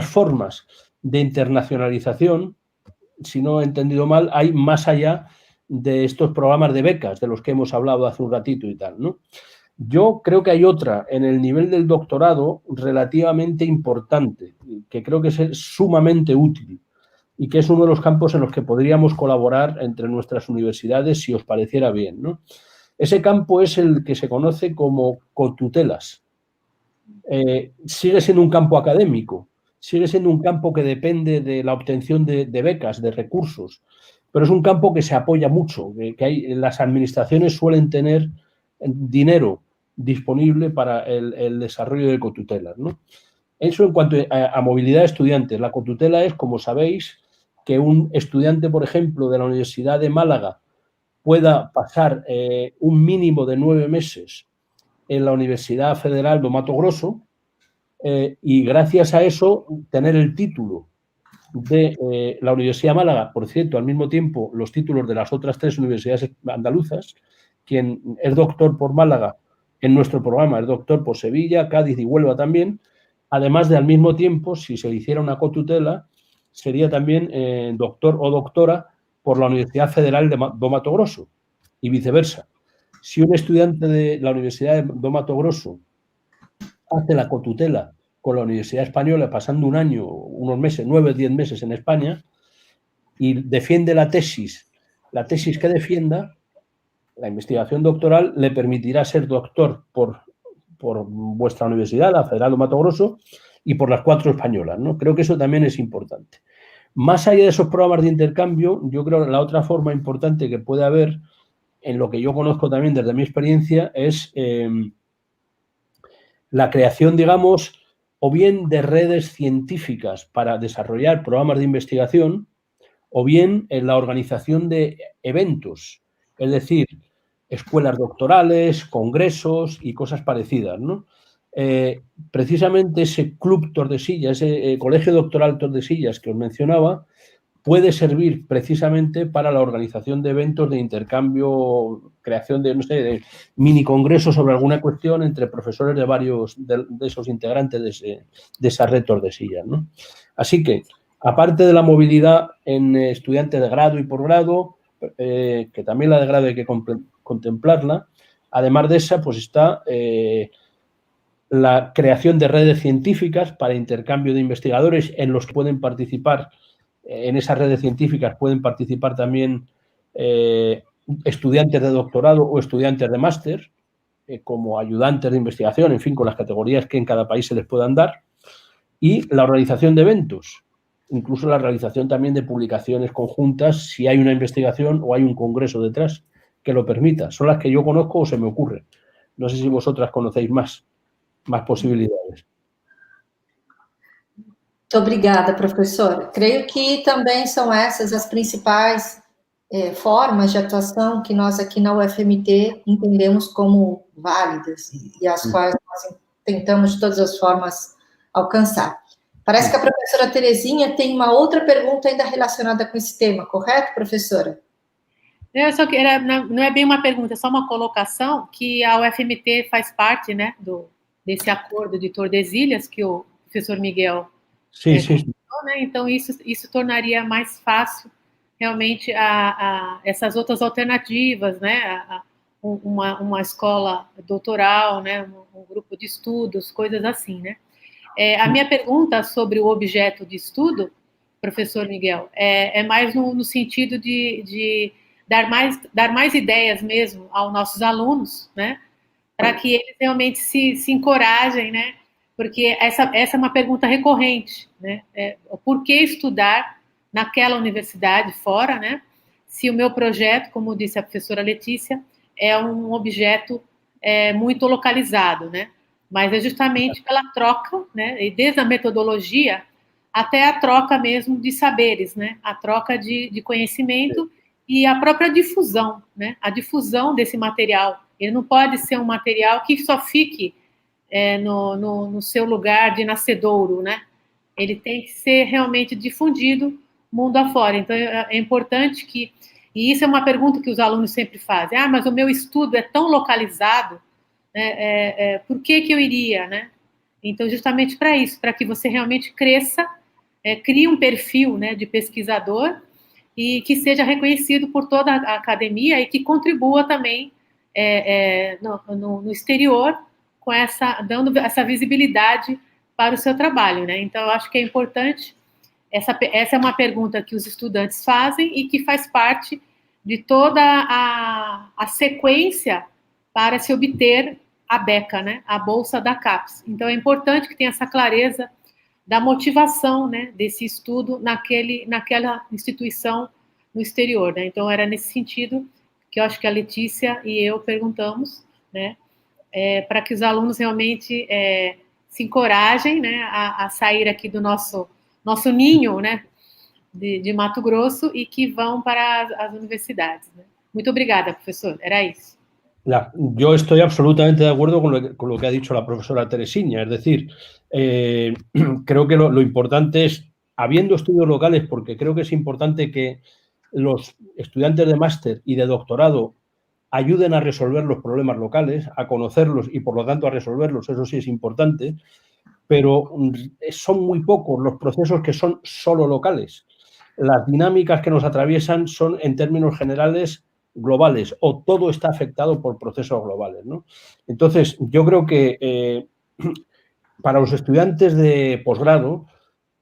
formas de internacionalización, si no he entendido mal, hay más allá de estos programas de becas de los que hemos hablado hace un ratito y tal, ¿no? Yo creo que hay otra en el nivel del doctorado relativamente importante, que creo que es sumamente útil y que es uno de los campos en los que podríamos colaborar entre nuestras universidades si os pareciera bien, ¿no? Ese campo es el que se conoce como cotutelas. Sigue siendo un campo académico, sigue siendo un campo que depende de la obtención de becas, de recursos, pero es un campo que se apoya mucho, que las administraciones suelen tener dinero disponible para el desarrollo de cotutelas, ¿no? Eso en cuanto a movilidad de estudiantes. La cotutela es, como sabéis, que un estudiante, por ejemplo, de la Universidad de Málaga pueda pasar un mínimo de 9 meses en la Universidad Federal de Mato Grosso y gracias a eso tener el título de la Universidad de Málaga, por cierto, al mismo tiempo los títulos de las otras 3 universidades andaluzas. Quien es doctor por Málaga en nuestro programa es doctor por Sevilla, Cádiz y Huelva también, además de al mismo tiempo, si se le hiciera una cotutela, sería también doctor o doctora por la Universidad Federal de Mato Grosso y viceversa. Si un estudiante de la Universidad de Mato Grosso hace la cotutela con la Universidad Española, pasando un año, unos meses, 9 o 10 meses en España, y defiende la tesis que defienda, la investigación doctoral le permitirá ser doctor por vuestra universidad, la Federal de Mato Grosso, y por las 4 españolas, ¿no? Creo que eso también es importante. Más allá de esos programas de intercambio, yo creo que la otra forma importante que puede haber, en lo que yo conozco también desde mi experiencia, es la creación, digamos, o bien de redes científicas para desarrollar programas de investigación, o bien en la organización de eventos, es decir, escuelas doctorales, congresos y cosas parecidas, ¿no? Precisamente ese club Tordesillas, ese colegio doctoral Tordesillas que os mencionaba, puede servir precisamente para la organización de eventos de intercambio, creación de, no sé, de mini congresos sobre alguna cuestión entre profesores de varios de esos integrantes de esa red Tordesillas, ¿no? Así que, aparte de la movilidad en estudiantes de grado y posgrado, que también la de grado hay que contemplarla, además de esa, pues está la creación de redes científicas para intercambio de investigadores en los que pueden participar, en esas redes científicas pueden participar también estudiantes de doctorado o estudiantes de máster, como ayudantes de investigación, en fin, con las categorías que en cada país se les puedan dar, y la organización de eventos, incluso la realización también de publicaciones conjuntas si hay una investigación o hay un congreso detrás que lo permita. Son las que yo conozco o se me ocurre. No sé si vosotras conocéis más possibilidades. Muito obrigada, professor. Creio que também são essas as principais formas de atuação que nós aqui na UFMT entendemos como válidas e as quais nós tentamos de todas as formas alcançar. Parece que a professora Terezinha tem uma outra pergunta ainda relacionada com esse tema, correto, professora? Eu só queria, não é bem uma pergunta, é só uma colocação que a UFMT faz parte, né, desse acordo de Tordesilhas que o professor Miguel comentou, né? Então isso tornaria mais fácil realmente essas outras alternativas, né? Uma escola doutoral, né? Um grupo de estudos, coisas assim, né? A minha pergunta sobre o objeto de estudo, professor Miguel, é mais no sentido de dar mais ideias mesmo aos nossos alunos, né? Para que eles realmente se encorajem, né? Porque essa é uma pergunta recorrente, né? Por que estudar naquela universidade fora, né? Se o meu projeto, como disse a professora Letícia, é um objeto muito localizado, né? Mas é justamente pela troca, né? E desde a metodologia até a troca mesmo de saberes, né? A troca de conhecimento e a própria difusão, né? A difusão desse material. Ele não pode ser um material que só fique no seu lugar de nascedouro, né? Ele tem que ser realmente difundido mundo afora. Então, é importante que... E isso é uma pergunta que os alunos sempre fazem. Mas o meu estudo é tão localizado, né? Por que eu iria, né? Então, justamente para isso, para que você realmente cresça, crie um perfil, né, de pesquisador e que seja reconhecido por toda a academia e que contribua também no exterior, dando essa visibilidade para o seu trabalho, né? Então, eu acho que é importante, essa é uma pergunta que os estudantes fazem e que faz parte de toda a sequência para se obter a beca, né? A bolsa da CAPES. Então, é importante que tenha essa clareza da motivação, né, desse estudo naquela instituição no exterior, né? Então, era nesse sentido que eu acho que a Letícia e eu perguntamos, né? Para que os alunos realmente se encorajem, né, a sair aqui do nosso ninho, né, de Mato Grosso e que vão para as universidades, né? Muito obrigada, professor. Era isso. Yo estoy absolutamente de acuerdo con lo que ha dicho la profesora Teresinha. Es decir, creo que lo importante es, habiendo estudios locales, porque creo que es importante que los estudiantes de máster y de doctorado ayuden a resolver los problemas locales, a conocerlos y, por lo tanto, a resolverlos. Eso sí es importante, pero son muy pocos los procesos que son solo locales. Las dinámicas que nos atraviesan son, en términos generales, globales, o todo está afectado por procesos globales, ¿no? Entonces, yo creo que para los estudiantes de posgrado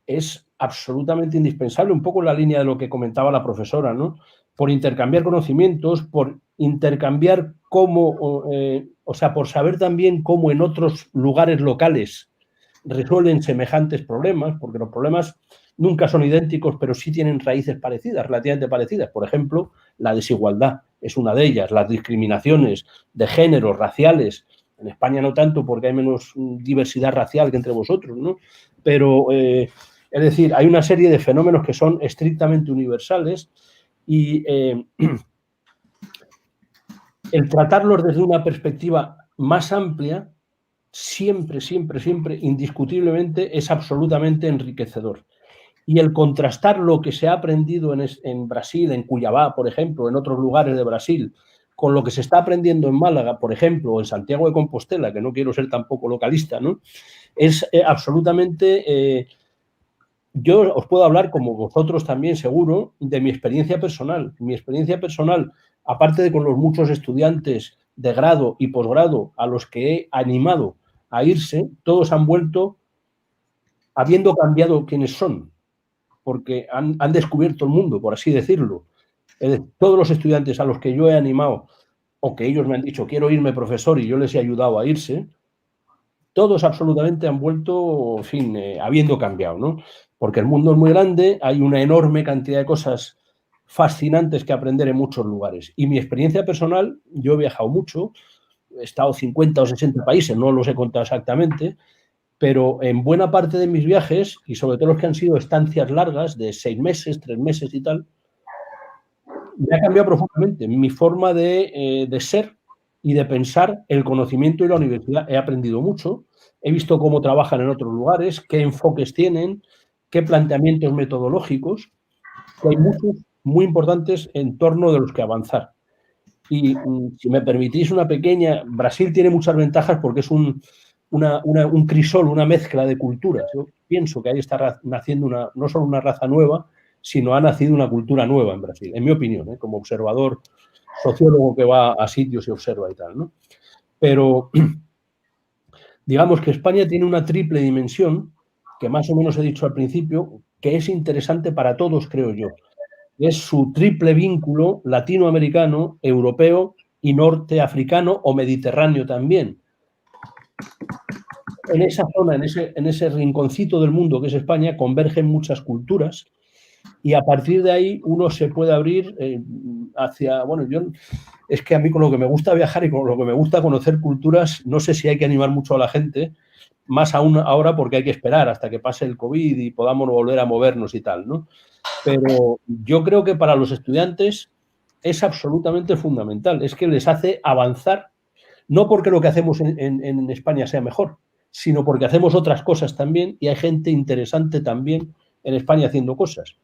es absolutamente indispensable, un poco en la línea de lo que comentaba la profesora, ¿no? Por intercambiar conocimientos, por intercambiar cómo, o sea, por saber también cómo en otros lugares locales resuelven semejantes problemas, porque los problemas nunca son idénticos, pero sí tienen raíces parecidas, relativamente parecidas. Por ejemplo, la desigualdad es una de ellas, las discriminaciones de género, raciales. En España no tanto porque hay menos diversidad racial que entre vosotros, ¿no? Pero, es decir, hay una serie de fenómenos que son estrictamente universales y el tratarlos desde una perspectiva más amplia siempre, siempre, siempre, indiscutiblemente, es absolutamente enriquecedor. Y el contrastar lo que se ha aprendido en Brasil, en Cuiabá, por ejemplo, en otros lugares de Brasil, con lo que se está aprendiendo en Málaga, por ejemplo, o en Santiago de Compostela, que no quiero ser tampoco localista, ¿no? Es absolutamente... yo os puedo hablar, como vosotros también seguro, de mi experiencia personal. Mi experiencia personal, aparte de con los muchos estudiantes de grado y posgrado a los que he animado a irse, todos han vuelto habiendo cambiado quienes son, porque han descubierto el mundo, por así decirlo. Todos los estudiantes a los que yo he animado o que ellos me han dicho quiero irme, profesor, y yo les he ayudado a irse, todos absolutamente han vuelto, en fin, habiendo cambiado, ¿no? Porque el mundo es muy grande, hay una enorme cantidad de cosas fascinantes que aprender en muchos lugares. Y mi experiencia personal, yo he viajado mucho, he estado 50 o 60 países, no los he contado exactamente, pero en buena parte de mis viajes, y sobre todo los que han sido estancias largas, de 6 meses, 3 meses y tal, me ha cambiado profundamente mi forma de ser y de pensar el conocimiento y la universidad. He aprendido mucho, he visto cómo trabajan en otros lugares, qué enfoques tienen, qué planteamientos metodológicos, que hay muchos muy importantes en torno de los que avanzar. Y si me permitís una pequeña... Brasil tiene muchas ventajas porque es un crisol, una mezcla de culturas. Yo pienso que ahí está naciendo no solo una raza nueva, sino ha nacido una cultura nueva en Brasil, en mi opinión, como observador, sociólogo que va a sitios y observa y tal, ¿no? Pero digamos que España tiene una triple dimensión, que más o menos he dicho al principio, que es interesante para todos, creo yo. Es su triple vínculo latinoamericano, europeo y norteafricano o mediterráneo también. En esa zona, en ese rinconcito del mundo que es España, convergen muchas culturas y a partir de ahí uno se puede abrir hacia... Bueno, es que a mí con lo que me gusta viajar y con lo que me gusta conocer culturas, no sé si hay que animar mucho a la gente, más aún ahora porque hay que esperar hasta que pase el COVID y podamos volver a movernos y tal, ¿no? Pero yo creo que para los estudiantes es absolutamente fundamental, es que les hace avanzar, no porque lo que hacemos en España sea mejor, sino porque hacemos otras cosas también y hay gente interesante también en España haciendo cosas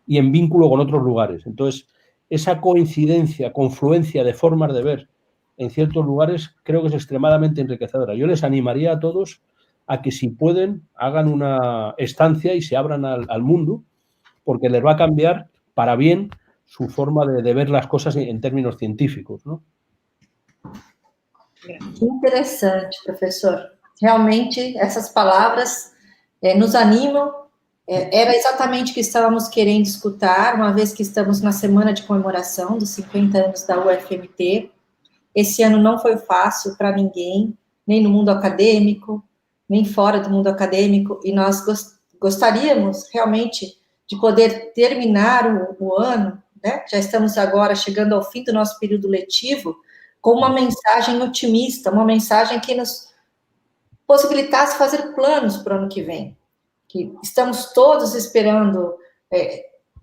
y en vínculo con otros lugares. Entonces, esa coincidencia, confluencia de formas de ver en ciertos lugares creo que es extremadamente enriquecedora. Yo les animaría a todos a que si pueden hagan una estancia y se abran al mundo, porque les va a cambiar para bien su forma de ver las cosas en términos científicos, ¿no? Que interessante, professor. Realmente, essas palavras nos animam. Era exatamente o que estávamos querendo escutar, uma vez que estamos na semana de comemoração dos 50 anos da UFMT. Esse ano não foi fácil para ninguém, nem no mundo acadêmico, nem fora do mundo acadêmico, e nós gostaríamos realmente de poder terminar o ano, né? Já estamos agora chegando ao fim do nosso período letivo, com uma mensagem otimista, uma mensagem que nos possibilitasse fazer planos para o ano que vem. Que estamos todos esperando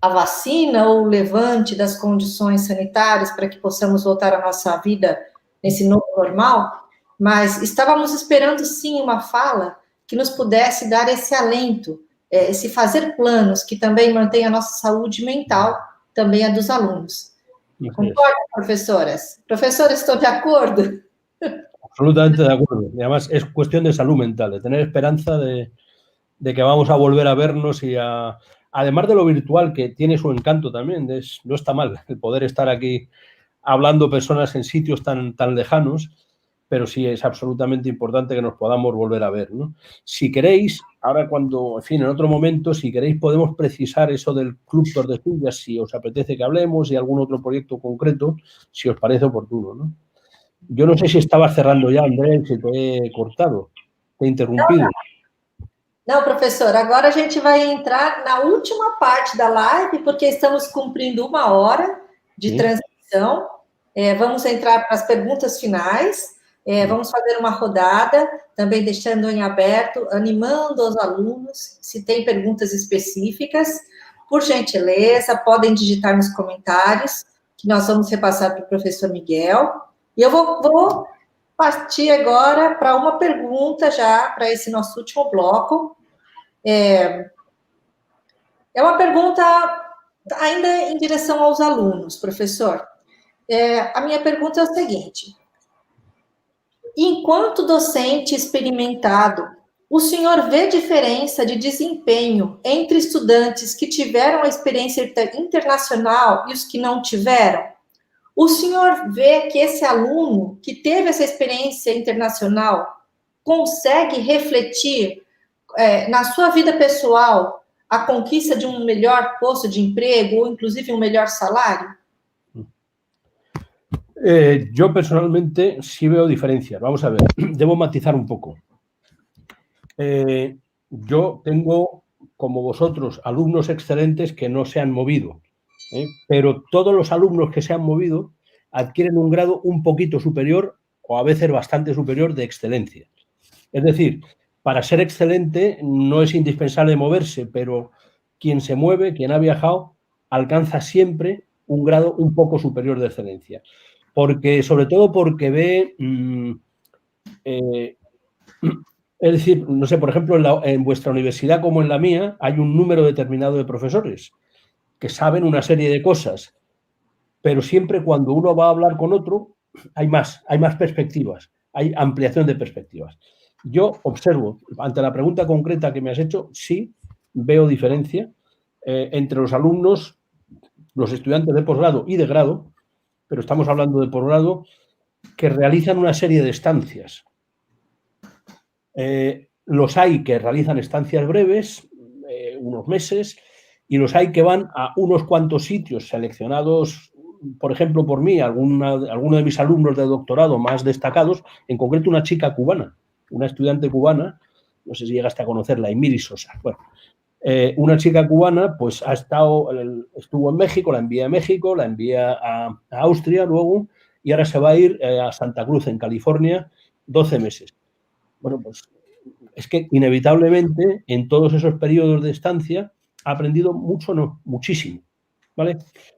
a vacina ou o levante das condições sanitárias para que possamos voltar à nossa vida nesse novo normal, mas estávamos esperando, sim, uma fala que nos pudesse dar esse alento, esse fazer planos que também mantenha a nossa saúde mental, também a dos alunos. ¿Concordan, profesoras? Profesores, ¿están de acuerdo? Absolutamente de acuerdo. Y además es cuestión de salud mental, de tener esperanza de que vamos a volver a vernos y además de lo virtual, que tiene su encanto también, no está mal el poder estar aquí hablando personas en sitios tan lejanos, pero sí es absolutamente importante que nos podamos volver a ver, ¿no? Si queréis, ahora cuando, en fin, en otro momento, si queréis podemos precisar eso del Club Tordesillas, si os apetece que hablemos, y algún otro proyecto concreto, si os parece oportuno, ¿no? Yo no sé si estabas cerrando ya, André, si te he cortado, te he interrumpido. Não, professor, agora a gente vai entrar na última parte da live, porque estamos cumprindo 1 hora de transmissão. Vamos entrar para as perguntas finais. Vamos fazer uma rodada, também deixando em aberto, animando os alunos, se tem perguntas específicas. Por gentileza, podem digitar nos comentários, que nós vamos repassar para o professor Miguel. E eu vou partir agora para uma pergunta já, para esse nosso último bloco. É uma pergunta ainda em direção aos alunos, professor. A minha pergunta é o seguinte: enquanto docente experimentado, o senhor vê diferença de desempenho entre estudantes que tiveram a experiência internacional e os que não tiveram? O senhor vê que esse aluno que teve essa experiência internacional consegue refletir na sua vida pessoal a conquista de um melhor posto de emprego ou inclusive um melhor salário? Yo personalmente sí veo diferencias. Vamos a ver, debo matizar un poco. Yo tengo, como vosotros, alumnos excelentes que no se han movido, pero todos los alumnos que se han movido adquieren un grado un poquito superior o a veces bastante superior de excelencia. Es decir, para ser excelente no es indispensable moverse, pero quien se mueve, quien ha viajado, alcanza siempre un grado un poco superior de excelencia. Sobre todo porque ve, es decir, no sé, por ejemplo, en vuestra universidad como en la mía, hay un número determinado de profesores que saben una serie de cosas, pero siempre cuando uno va a hablar con otro, hay más perspectivas, hay ampliación de perspectivas. Yo observo, ante la pregunta concreta que me has hecho, sí veo diferencia entre los alumnos, los estudiantes de posgrado y de grado, pero estamos hablando de posgrado, que realizan una serie de estancias. Los hay que realizan estancias breves, unos meses, y los hay que van a unos cuantos sitios seleccionados, por ejemplo, por mí, alguno de mis alumnos de doctorado más destacados, en concreto una chica cubana, una estudiante cubana, no sé si llegaste a conocerla, Emiri Sosa. Bueno, una chica cubana, pues estuvo en México, la envié a México, la envié a Austria luego, y ahora se va a ir a Santa Cruz, en California, 12 meses. Bueno, pues es que inevitablemente en todos esos periodos de estancia ha aprendido mucho, no, muchísimo, ¿vale?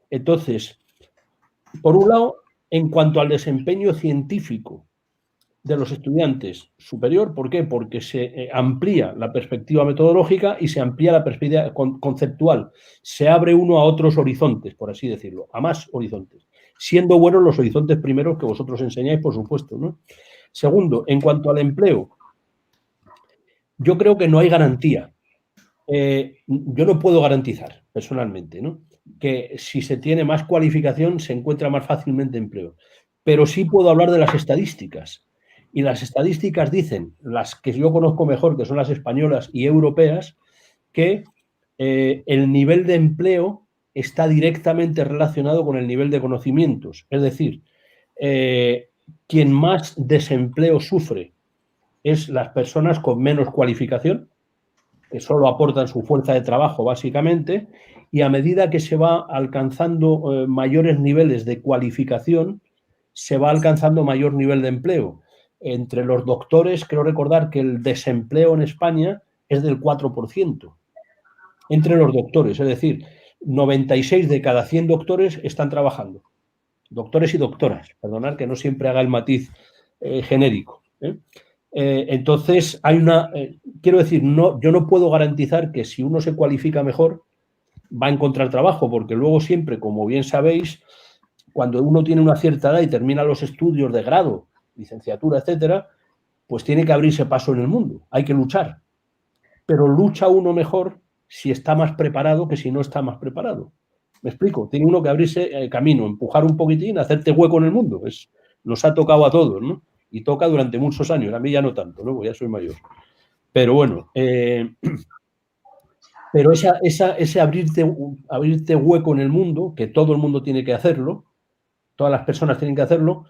Entonces, por un lado, en cuanto al desempeño científico de los estudiantes superior, ¿por qué? Porque se amplía la perspectiva metodológica y se amplía la perspectiva conceptual. Se abre uno a otros horizontes, por así decirlo, a más horizontes. Siendo buenos los horizontes primeros que vosotros enseñáis, por supuesto, ¿no? Segundo, en cuanto al empleo, yo creo que no hay garantía. Yo no puedo garantizar, personalmente, ¿no?, que si se tiene más cualificación se encuentra más fácilmente empleo. Pero sí puedo hablar de las estadísticas. Y las estadísticas dicen, las que yo conozco mejor, que son las españolas y europeas, que el nivel de empleo está directamente relacionado con el nivel de conocimientos. Es decir, quien más desempleo sufre es las personas con menos cualificación, que solo aportan su fuerza de trabajo, básicamente, y a medida que se va alcanzando mayores niveles de cualificación, se va alcanzando mayor nivel de empleo. Entre los doctores, creo recordar que el desempleo en España es del 4%. Entre los doctores, es decir, 96 de cada 100 doctores están trabajando. Doctores y doctoras, perdonad que no siempre haga el matiz genérico. Entonces, quiero decir, yo no puedo garantizar que si uno se cualifica mejor va a encontrar trabajo, porque luego siempre, como bien sabéis, cuando uno tiene una cierta edad y termina los estudios de grado, licenciatura, etcétera, pues tiene que abrirse paso en el mundo, hay que luchar. Pero lucha uno mejor si está más preparado que si no está más preparado. ¿Me explico? Tiene uno que abrirse camino, empujar un poquitín, hacerte hueco en el mundo. Nos ha tocado a todos, ¿no? y toca durante muchos años. A mí ya no tanto, ¿no? Porque ya soy mayor. Pero bueno, pero ese abrirte hueco en el mundo, que todo el mundo tiene que hacerlo, todas las personas tienen que hacerlo,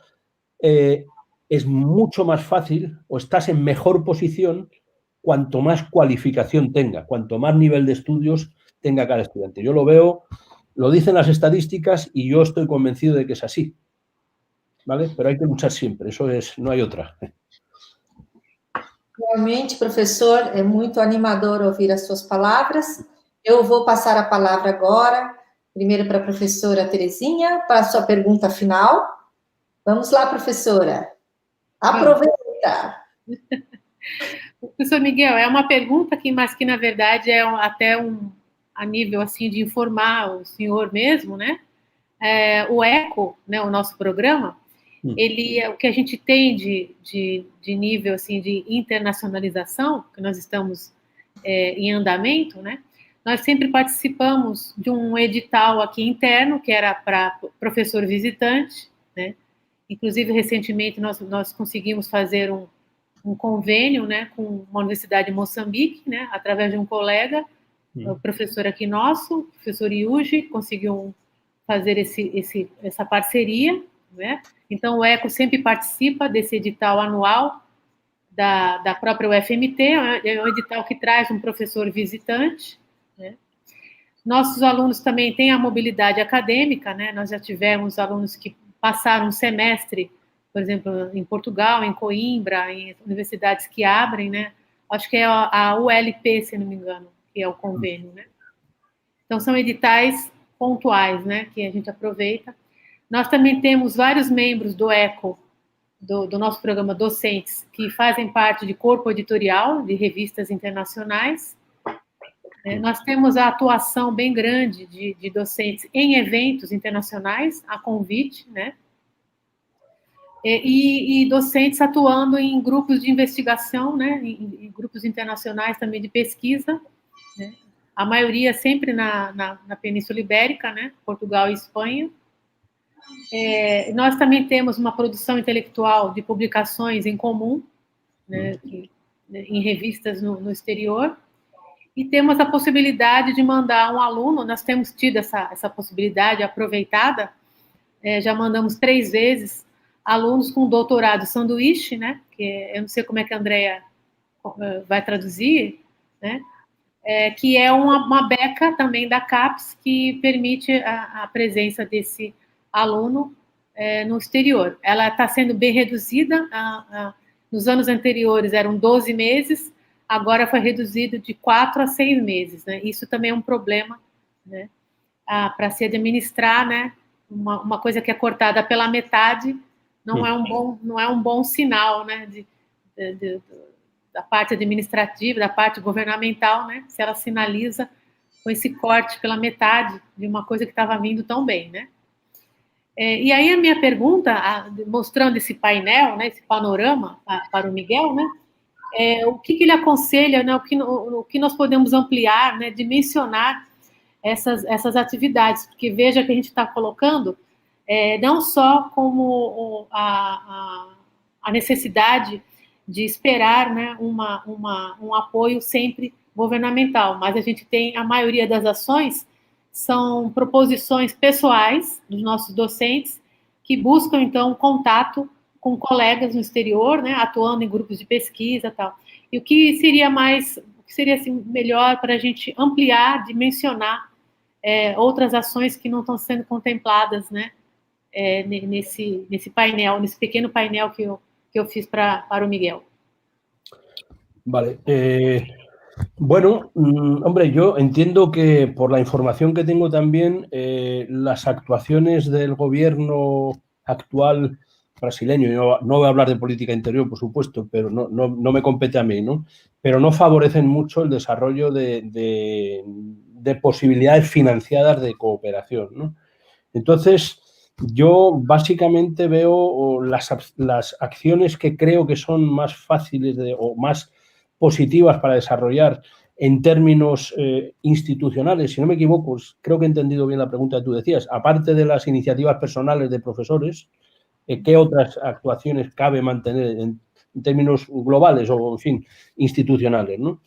es mucho más fácil o estás en mejor posición cuanto más cualificación tenga, cuanto más nivel de estudios tenga cada estudiante. Yo lo veo, lo dicen las estadísticas y yo estoy convencido de que es así, ¿vale? Pero hay que luchar siempre, eso es, no hay otra. Realmente, professor, é muito animador ouvir as suas palavras. Eu vou passar a palavra agora, primeiro para a professora Terezinha, para a sua pergunta final. Vamos lá, professora. Aproveita. Professor Miguel, é uma pergunta mas que na verdade é até a nível assim de informar o senhor mesmo, né? O ECO, né, o nosso programa, ele, o que a gente tem de nível assim de internacionalização, que nós estamos em andamento, né? Nós sempre participamos de um edital aqui interno, que era para professor visitante, né? Inclusive, recentemente, nós conseguimos fazer um convênio, né, com uma universidade de Moçambique, né, através de um colega, o professor aqui nosso, o professor Yuji, conseguiu fazer essa parceria, né? Então, o ECO sempre participa desse edital anual da própria UFMT, é um edital que traz um professor visitante, né? Nossos alunos também têm a mobilidade acadêmica, né? Nós já tivemos alunos que passaram um semestre, por exemplo, em Portugal, em Coimbra, em universidades que abrem, né? Acho que é a ULP, se não me engano, que é o convênio, né? Então, são editais pontuais, né, que a gente aproveita. Nós também temos vários membros do ECO, do nosso programa Docentes, que fazem parte de corpo editorial de revistas internacionais. Nós temos a atuação bem grande de docentes em eventos internacionais, a convite, né? E docentes atuando em grupos de investigação, né? Em grupos internacionais também de pesquisa, né? A maioria sempre na Península Ibérica, né? Portugal e Espanha. Nós também temos uma produção intelectual de publicações em comum, né? Em revistas no exterior. E temos a possibilidade de mandar um aluno, nós temos tido essa possibilidade aproveitada, já mandamos 3 vezes alunos com doutorado sanduíche, né, que eu não sei como é que a Andrea vai traduzir, né, que é uma beca também da CAPES que permite a presença desse aluno no exterior. Ela está sendo bem reduzida, nos anos anteriores eram 12 meses, agora foi reduzido de 4 a 6 meses, né? Isso também é um problema, né? Para se administrar, né? Uma coisa que é cortada pela metade não é um bom sinal, né? Da parte administrativa, da parte governamental, né? Se ela sinaliza com esse corte pela metade de uma coisa que estava vindo tão bem, né? E aí a minha pergunta, mostrando esse painel, né? Esse panorama para o Miguel, né? O que ele aconselha, né, o que nós podemos ampliar, né, dimensionar essas atividades, porque veja que a gente está colocando não só como a necessidade de esperar, né, um apoio sempre governamental, mas a gente tem, a maioria das ações são proposições pessoais dos nossos docentes que buscam, então, contato com colegas no exterior, né, atuando em grupos de pesquisa e tal. E o que seria assim, melhor para a gente ampliar, dimensionar outras ações que não estão sendo contempladas, né, nesse painel, nesse pequeno painel que eu fiz para o Miguel. Vale. Bueno, hombre, yo entiendo que por la información que tengo también, las actuaciones del gobierno actual brasileño, yo no voy a hablar de política interior, por supuesto, pero no me compete a mí, ¿no? Pero no favorecen mucho el desarrollo de posibilidades financiadas de cooperación, ¿no? Entonces, yo básicamente veo las acciones que creo que son más fáciles o más positivas para desarrollar en términos institucionales. Si no me equivoco, creo que he entendido bien la pregunta que tú decías. Aparte de las iniciativas personales de profesores, qué otras actuaciones cabe mantener en términos globales o, en fin, institucionales, ¿no?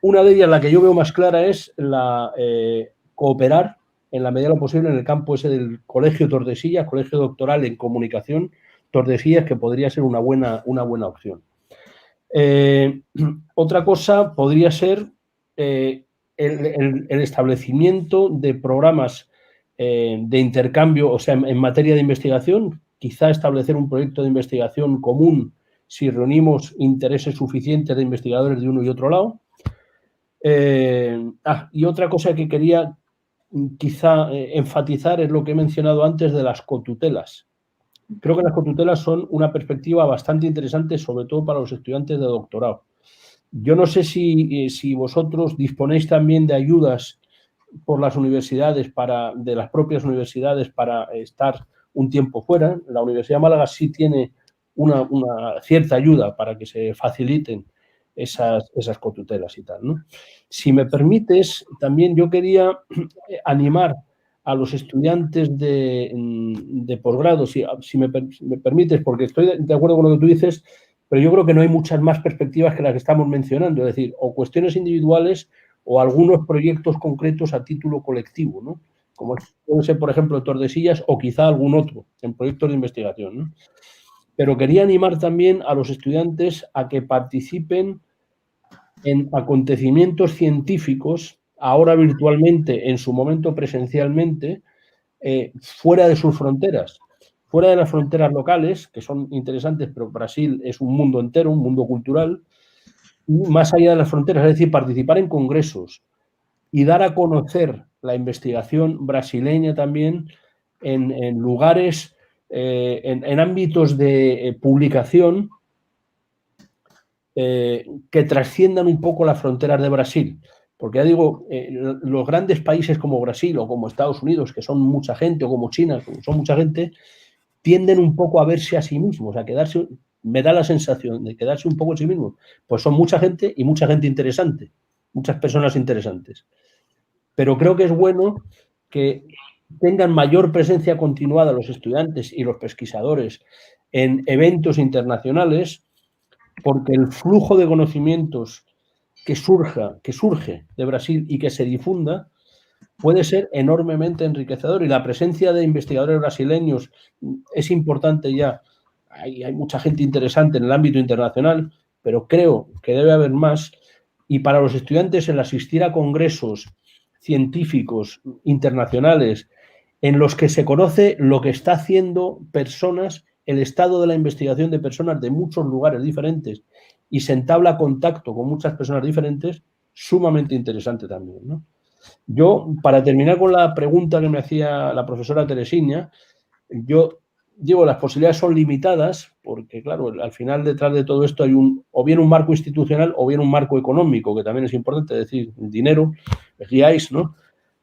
Una de ellas, la que yo veo más clara, es la cooperar en la medida de lo posible en el campo ese del Colegio Tordesillas, Colegio Doctoral en Comunicación Tordesillas, que podría ser una buena opción. Otra cosa podría ser el establecimiento de programas de intercambio, o sea, en materia de investigación, quizá establecer un proyecto de investigación común si reunimos intereses suficientes de investigadores de uno y otro lado. Y otra cosa que quería quizá enfatizar es lo que he mencionado antes de las cotutelas. Creo que las cotutelas son una perspectiva bastante interesante, sobre todo para los estudiantes de doctorado. Yo no sé si vosotros disponéis también de ayudas por las universidades, de las propias universidades, para estar un tiempo fuera. La Universidad de Málaga sí tiene una cierta ayuda para que se faciliten esas cotutelas y tal, ¿no? Si me permites, también yo quería animar a los estudiantes de posgrado, si me permites, porque estoy de acuerdo con lo que tú dices, pero yo creo que no hay muchas más perspectivas que las que estamos mencionando, es decir, o cuestiones individuales o algunos proyectos concretos a título colectivo, ¿no? Como puede ser, por ejemplo, Tordesillas o quizá algún otro en proyectos de investigación, ¿no? Pero quería animar también a los estudiantes a que participen en acontecimientos científicos, ahora virtualmente, en su momento presencialmente, fuera de sus fronteras, fuera de las fronteras locales, que son interesantes, pero Brasil es un mundo entero, un mundo cultural, y más allá de las fronteras, es decir, participar en congresos y dar a conocer la investigación brasileña también en lugares, en ámbitos de publicación que trasciendan un poco las fronteras de Brasil. Porque ya digo, los grandes países como Brasil o como Estados Unidos, que son mucha gente, o como China, que son mucha gente, tienden un poco a verse a sí mismos, a quedarse, me da la sensación de quedarse un poco en sí mismos. Pues son mucha gente y mucha gente interesante, muchas personas interesantes. Pero creo que es bueno que tengan mayor presencia continuada los estudiantes y los pesquisadores en eventos internacionales, porque el flujo de conocimientos que surge de Brasil y que se difunda puede ser enormemente enriquecedor, y la presencia de investigadores brasileños es importante ya. Hay mucha gente interesante en el ámbito internacional, pero creo que debe haber más, y para los estudiantes el asistir a congresos científicos internacionales en los que se conoce lo que está haciendo personas, el estado de la investigación de personas de muchos lugares diferentes, y se entabla contacto con muchas personas diferentes, sumamente interesante también, ¿no? Yo, para terminar con la pregunta que me hacía la profesora Teresina, yo digo, las posibilidades son limitadas porque, claro, al final detrás de todo esto hay o bien un marco institucional o bien un marco económico, que también es importante, es decir, el dinero, guiáis, ¿no?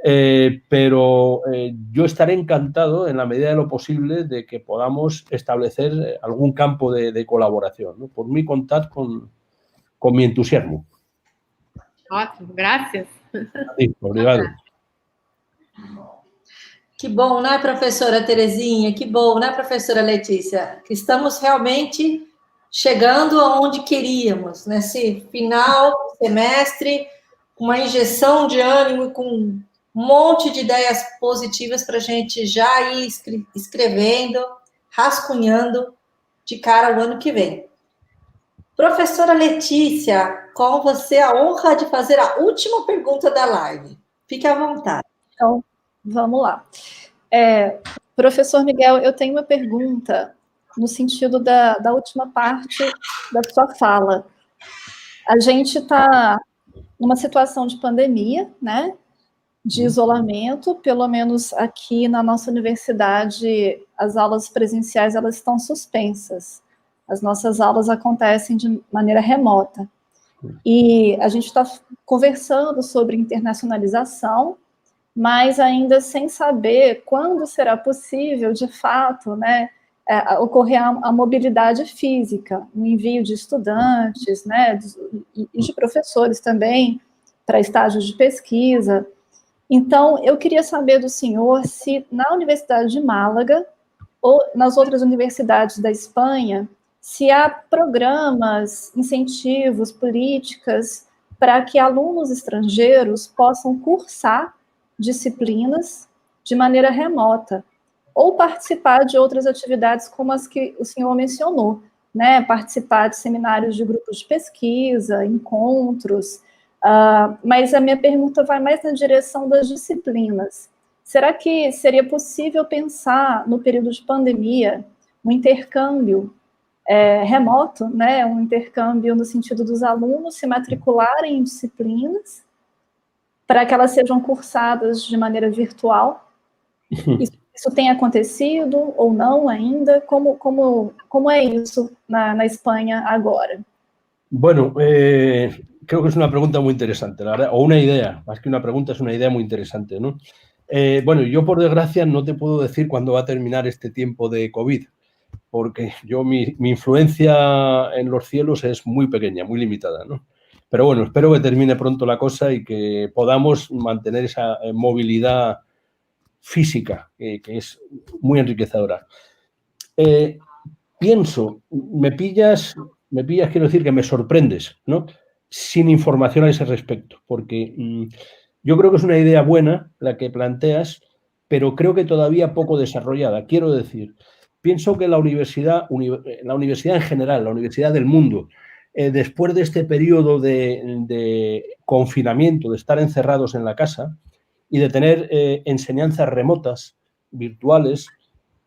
Pero yo estaré encantado, en la medida de lo posible, de que podamos establecer algún campo de colaboración, ¿no? Por mí, contad con mi entusiasmo. Ótimo, gracias. Sí, obrigado. Que bom, né, professora Terezinha? Que bom, né, professora Letícia? Que estamos realmente chegando aonde queríamos, nesse final do semestre, uma injeção de ânimo e com um monte de ideias positivas para a gente já ir escrevendo, rascunhando de cara ao ano que vem. Professora Letícia, com você a honra de fazer a última pergunta da live. Fique à vontade. Então, vamos lá. Professor Miguel, eu tenho uma pergunta no sentido da última parte da sua fala. A gente está numa situação de pandemia, né? De isolamento, pelo menos aqui na nossa universidade, as aulas presenciais elas estão suspensas. As nossas aulas acontecem de maneira remota. E a gente está conversando sobre internacionalização, mas ainda sem saber quando será possível, de fato, né, ocorrer a mobilidade física, o envio de estudantes, né, e de professores também, para estágios de pesquisa. Então, eu queria saber do senhor se na Universidade de Málaga ou nas outras universidades da Espanha, se há programas, incentivos, políticas para que alunos estrangeiros possam cursar disciplinas de maneira remota, ou participar de outras atividades como as que o senhor mencionou, né? Participar de seminários de grupos de pesquisa, encontros, mas a minha pergunta vai mais na direção das disciplinas. Será que seria possível pensar, no período de pandemia, um intercâmbio remoto, né? Um intercâmbio no sentido dos alunos se matricularem em disciplinas para que elas sejam cursadas de maneira virtual? Isso tem acontecido ou não ainda? Como é isso na Espanha agora? Bueno, creo que es una pregunta muy interesante, la verdad, o una idea, más que una pregunta, es una idea muy interesante, ¿no? Bueno, yo por desgracia no te puedo decir cuándo va a terminar este tiempo de COVID, porque mi influencia en los cielos es muy pequeña, muy limitada, ¿no? Pero bueno, espero que termine pronto la cosa y que podamos mantener esa movilidad física, que es muy enriquecedora. Pienso, me pillas, quiero decir que me sorprendes, ¿no? Sin información a ese respecto, porque yo creo que es una idea buena la que planteas, pero creo que todavía poco desarrollada. Quiero decir, pienso que la universidad en general, la universidad del mundo, después de este periodo de confinamiento, de estar encerrados en la casa y de tener enseñanzas remotas, virtuales,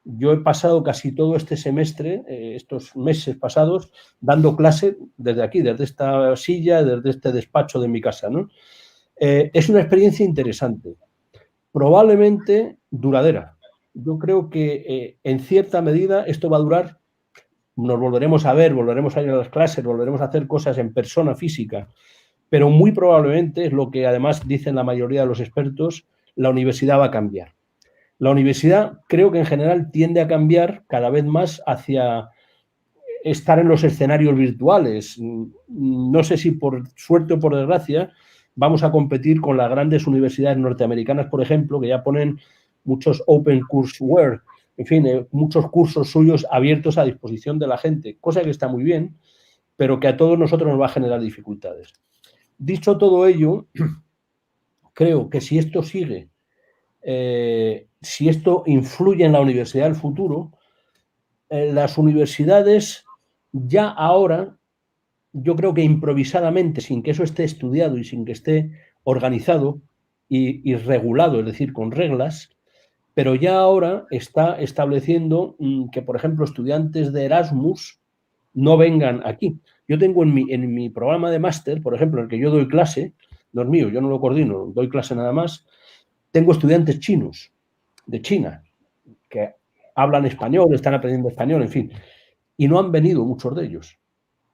yo he pasado casi todo este semestre, estos meses pasados, dando clase desde aquí, desde esta silla, desde este despacho de mi casa, ¿no? Es una experiencia interesante, probablemente duradera. Yo creo que en cierta medida esto va a durar, nos volveremos a ver, volveremos a ir a las clases, volveremos a hacer cosas en persona física, pero muy probablemente, es lo que además dicen la mayoría de los expertos, la universidad va a cambiar. La universidad creo que en general tiende a cambiar cada vez más hacia estar en los escenarios virtuales. No sé si por suerte o por desgracia vamos a competir con las grandes universidades norteamericanas, por ejemplo, que ya ponen muchos open courseware, en fin, muchos cursos suyos abiertos a disposición de la gente, cosa que está muy bien, pero que a todos nosotros nos va a generar dificultades. Dicho todo ello, creo que si esto sigue, si esto influye en la universidad del futuro, las universidades ya ahora, yo creo que improvisadamente, sin que eso esté estudiado y sin que esté organizado y regulado, es decir, con reglas, pero ya ahora está estableciendo que, por ejemplo, estudiantes de Erasmus no vengan aquí. Yo tengo en mi programa de máster, por ejemplo, en el que yo doy clase, no es mío, yo no lo coordino, doy clase nada más, tengo estudiantes chinos, de China, que hablan español, están aprendiendo español, en fin, y no han venido muchos de ellos,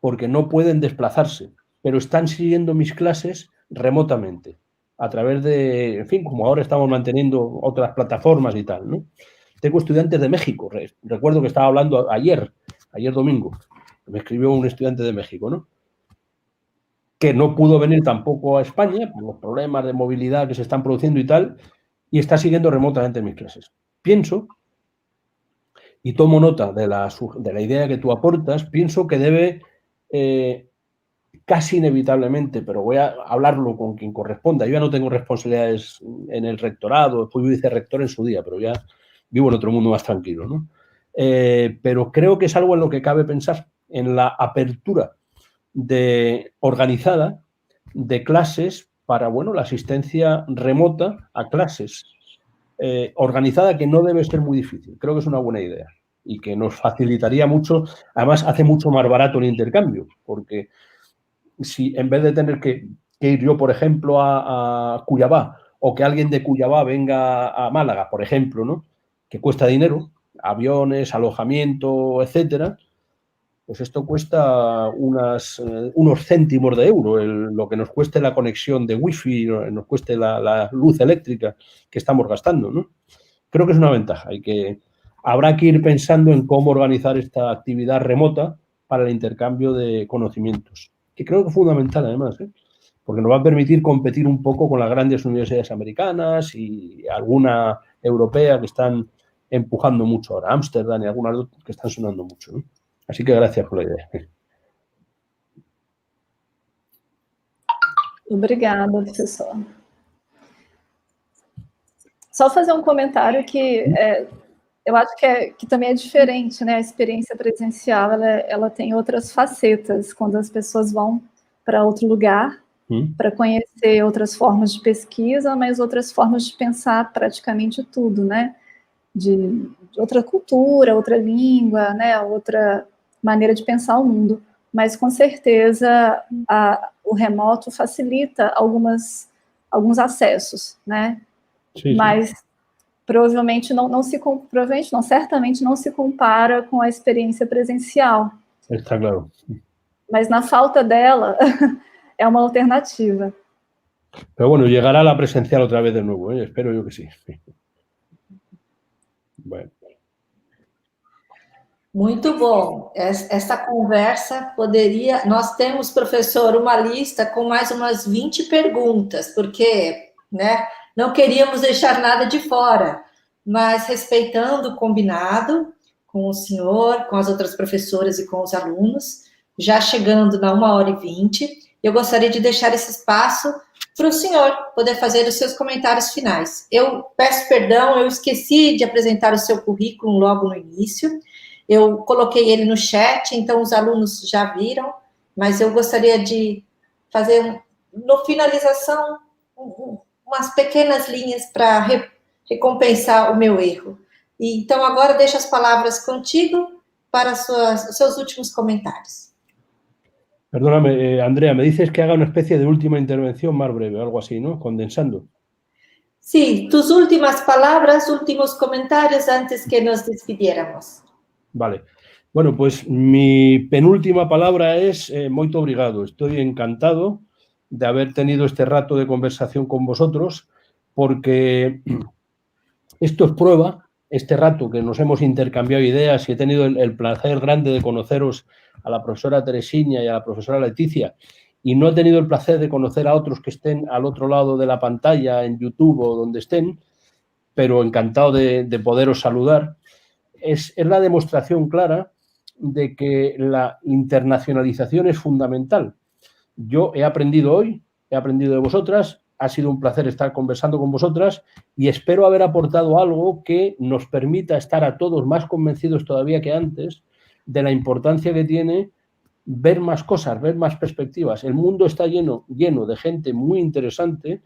porque no pueden desplazarse, pero están siguiendo mis clases remotamente, a través de, en fin, como ahora estamos manteniendo otras plataformas y tal, ¿no? Tengo estudiantes de México, recuerdo que estaba hablando ayer domingo, me escribió un estudiante de México, ¿no? Que no pudo venir tampoco a España por los problemas de movilidad que se están produciendo y tal, y está siguiendo remotamente mis clases. Pienso, y tomo nota de la idea que tú aportas, pienso que debe casi inevitablemente, pero voy a hablarlo con quien corresponda. Yo ya no tengo responsabilidades en el rectorado, fui vicerrector en su día, pero ya vivo en otro mundo más tranquilo, ¿no? Pero creo que es algo en lo que cabe pensar, en la apertura organizada de clases para, bueno, la asistencia remota a clases, organizada, que no debe ser muy difícil. Creo que es una buena idea y que nos facilitaría mucho, además hace mucho más barato el intercambio, porque si en vez de tener que ir yo, por ejemplo, a Cuyabá, o que alguien de Cuyabá venga a Málaga, por ejemplo, ¿no? Que cuesta dinero, aviones, alojamiento, etcétera, pues esto cuesta unos céntimos de euro, lo que nos cueste la conexión de wifi, nos cueste la luz eléctrica que estamos gastando, ¿no? Creo que es una ventaja y que habrá que ir pensando en cómo organizar esta actividad remota para el intercambio de conocimientos, que creo que es fundamental además, porque nos va a permitir competir un poco con las grandes universidades americanas y alguna europea que están empujando mucho ahora. Ámsterdam y algunas otras que están sonando mucho, ¿no? Así que gracias por la idea. Obrigada, professor. Só fazer um comentário que eu acho que também é diferente, né? A experiência presencial, ela tem outras facetas, quando as pessoas vão para outro lugar, para conhecer outras formas de pesquisa, mas outras formas de pensar praticamente tudo, né? De outra cultura, outra língua, né? Outra maneira de pensar o mundo. Mas, com certeza, o remoto facilita alguns acessos, né? Sim, mas provavelmente certamente não se compara com a experiência presencial. Está claro. Mas na falta dela, é uma alternativa. Pero bueno, llegará la presencial otra vez de nuevo, ¿eh? Espero yo que sí. Bueno. Muito bom. Essa conversa poderia... Nós temos, professor, uma lista com mais umas 20 perguntas, porque, né, não queríamos deixar nada de fora, mas respeitando o combinado com o senhor, com as outras professoras e com os alunos, já chegando na 1h20, eu gostaria de deixar esse espaço para o senhor poder fazer os seus comentários finais. Eu peço perdão, eu esqueci de apresentar o seu currículo logo no início. Eu coloquei ele no chat, então os alunos já viram, mas eu gostaria de fazer, no finalização, umas pequenas linhas para recompensar o meu erro. Então, agora deixo as palavras contigo para os seus últimos comentários. Perdóname, Andrea, me dices que haga una especie de última intervención más breve, algo así, ¿no? Condensando. Sí, tus últimas palabras, últimos comentarios antes que nos despidiéramos. Vale. Bueno, pues mi penúltima palabra es muito obrigado. Estoy encantado de haber tenido este rato de conversación con vosotros, porque esto es prueba, este rato que nos hemos intercambiado ideas y he tenido el placer grande de conoceros a la profesora Teresina y a la profesora Leticia, y no he tenido el placer de conocer a otros que estén al otro lado de la pantalla, en YouTube o donde estén, pero encantado de poderos saludar. Es la demostración clara de que la internacionalización es fundamental. Yo he aprendido hoy, he aprendido de vosotras, ha sido un placer estar conversando con vosotras y espero haber aportado algo que nos permita estar a todos más convencidos todavía que antes de la importancia que tiene ver más cosas, ver más perspectivas. El mundo está lleno de gente muy interesante.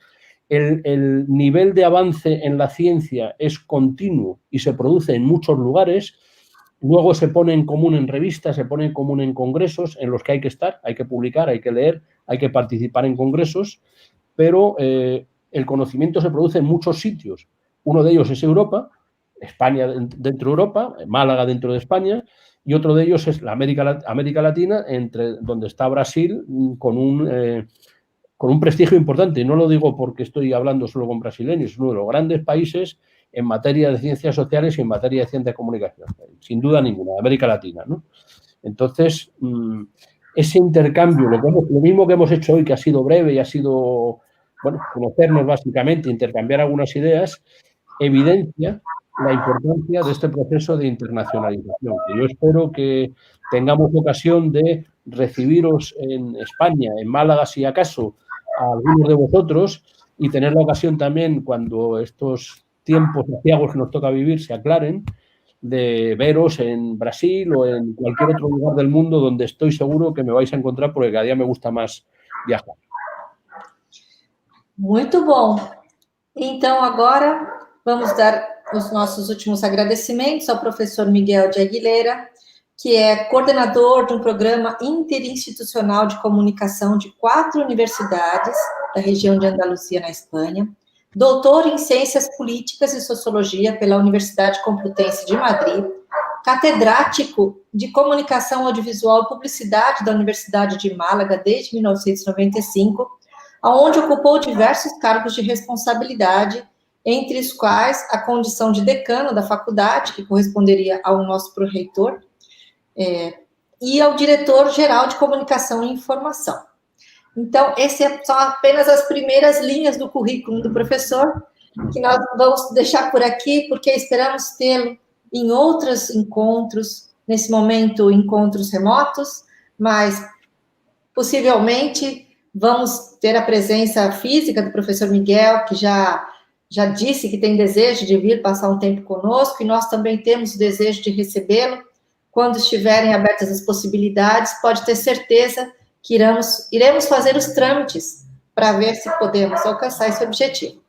El nivel de avance en la ciencia es continuo y se produce en muchos lugares. Luego se pone en común en revistas, se pone en común en congresos en los que hay que estar, hay que publicar, hay que leer, hay que participar en congresos, pero el conocimiento se produce en muchos sitios. Uno de ellos es Europa, España dentro de Europa, Málaga dentro de España, y otro de ellos es la América Latina, donde está Brasil con un prestigio importante. Y no lo digo porque estoy hablando solo con brasileños, es uno de los grandes países en materia de ciencias sociales y en materia de ciencia de comunicación, sin duda ninguna, de América Latina, ¿no? Entonces, ese intercambio, lo mismo que hemos hecho hoy, que ha sido breve y ha sido, bueno, conocernos básicamente, intercambiar algunas ideas, evidencia la importancia de este proceso de internacionalización. Y yo espero que tengamos ocasión de recibiros en España, en Málaga, si acaso, a algunos de vosotros, y tener la ocasión también, cuando estos tiempos aciagos que nos toca vivir se aclaren, de veros en Brasil o en cualquier otro lugar del mundo donde estoy seguro que me vais a encontrar, porque cada día me gusta más viajar. Muito bom. Então, agora, vamos dar os nossos últimos agradecimentos ao professor Miguel de Aguilera, que é coordenador de um programa interinstitucional de comunicação de 4 universidades da região de Andaluzia, na Espanha, doutor em Ciências Políticas e Sociologia pela Universidade Complutense de Madrid, catedrático de Comunicação Audiovisual e Publicidade da Universidade de Málaga desde 1995, onde ocupou diversos cargos de responsabilidade, entre os quais a condição de decano da faculdade, que corresponderia ao nosso pró-reitor, e ao diretor-geral de Comunicação e Informação. Então, essas são apenas as primeiras linhas do currículo do professor, que nós vamos deixar por aqui, porque esperamos tê-lo em outros encontros, nesse momento, encontros remotos, mas possivelmente vamos ter a presença física do professor Miguel, que já disse que tem desejo de vir passar um tempo conosco, e nós também temos o desejo de recebê-lo. Quando estiverem abertas as possibilidades, pode ter certeza que iremos fazer os trâmites para ver se podemos alcançar esse objetivo.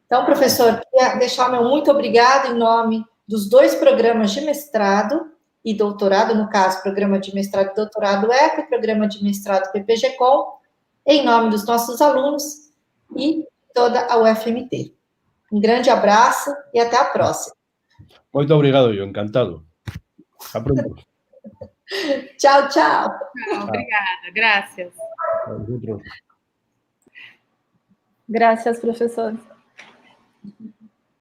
Então, professor, queria deixar o meu muito obrigado em nome dos 2 programas de mestrado e doutorado, no caso, programa de mestrado e doutorado ECA e programa de mestrado PPG-Com, em nome dos nossos alunos e toda a UFMT. Um grande abraço e até a próxima. Muito obrigado, eu, encantado. Hasta pronto. Tchau, tchau. Tchau, obrigada, graças. Graças, professor.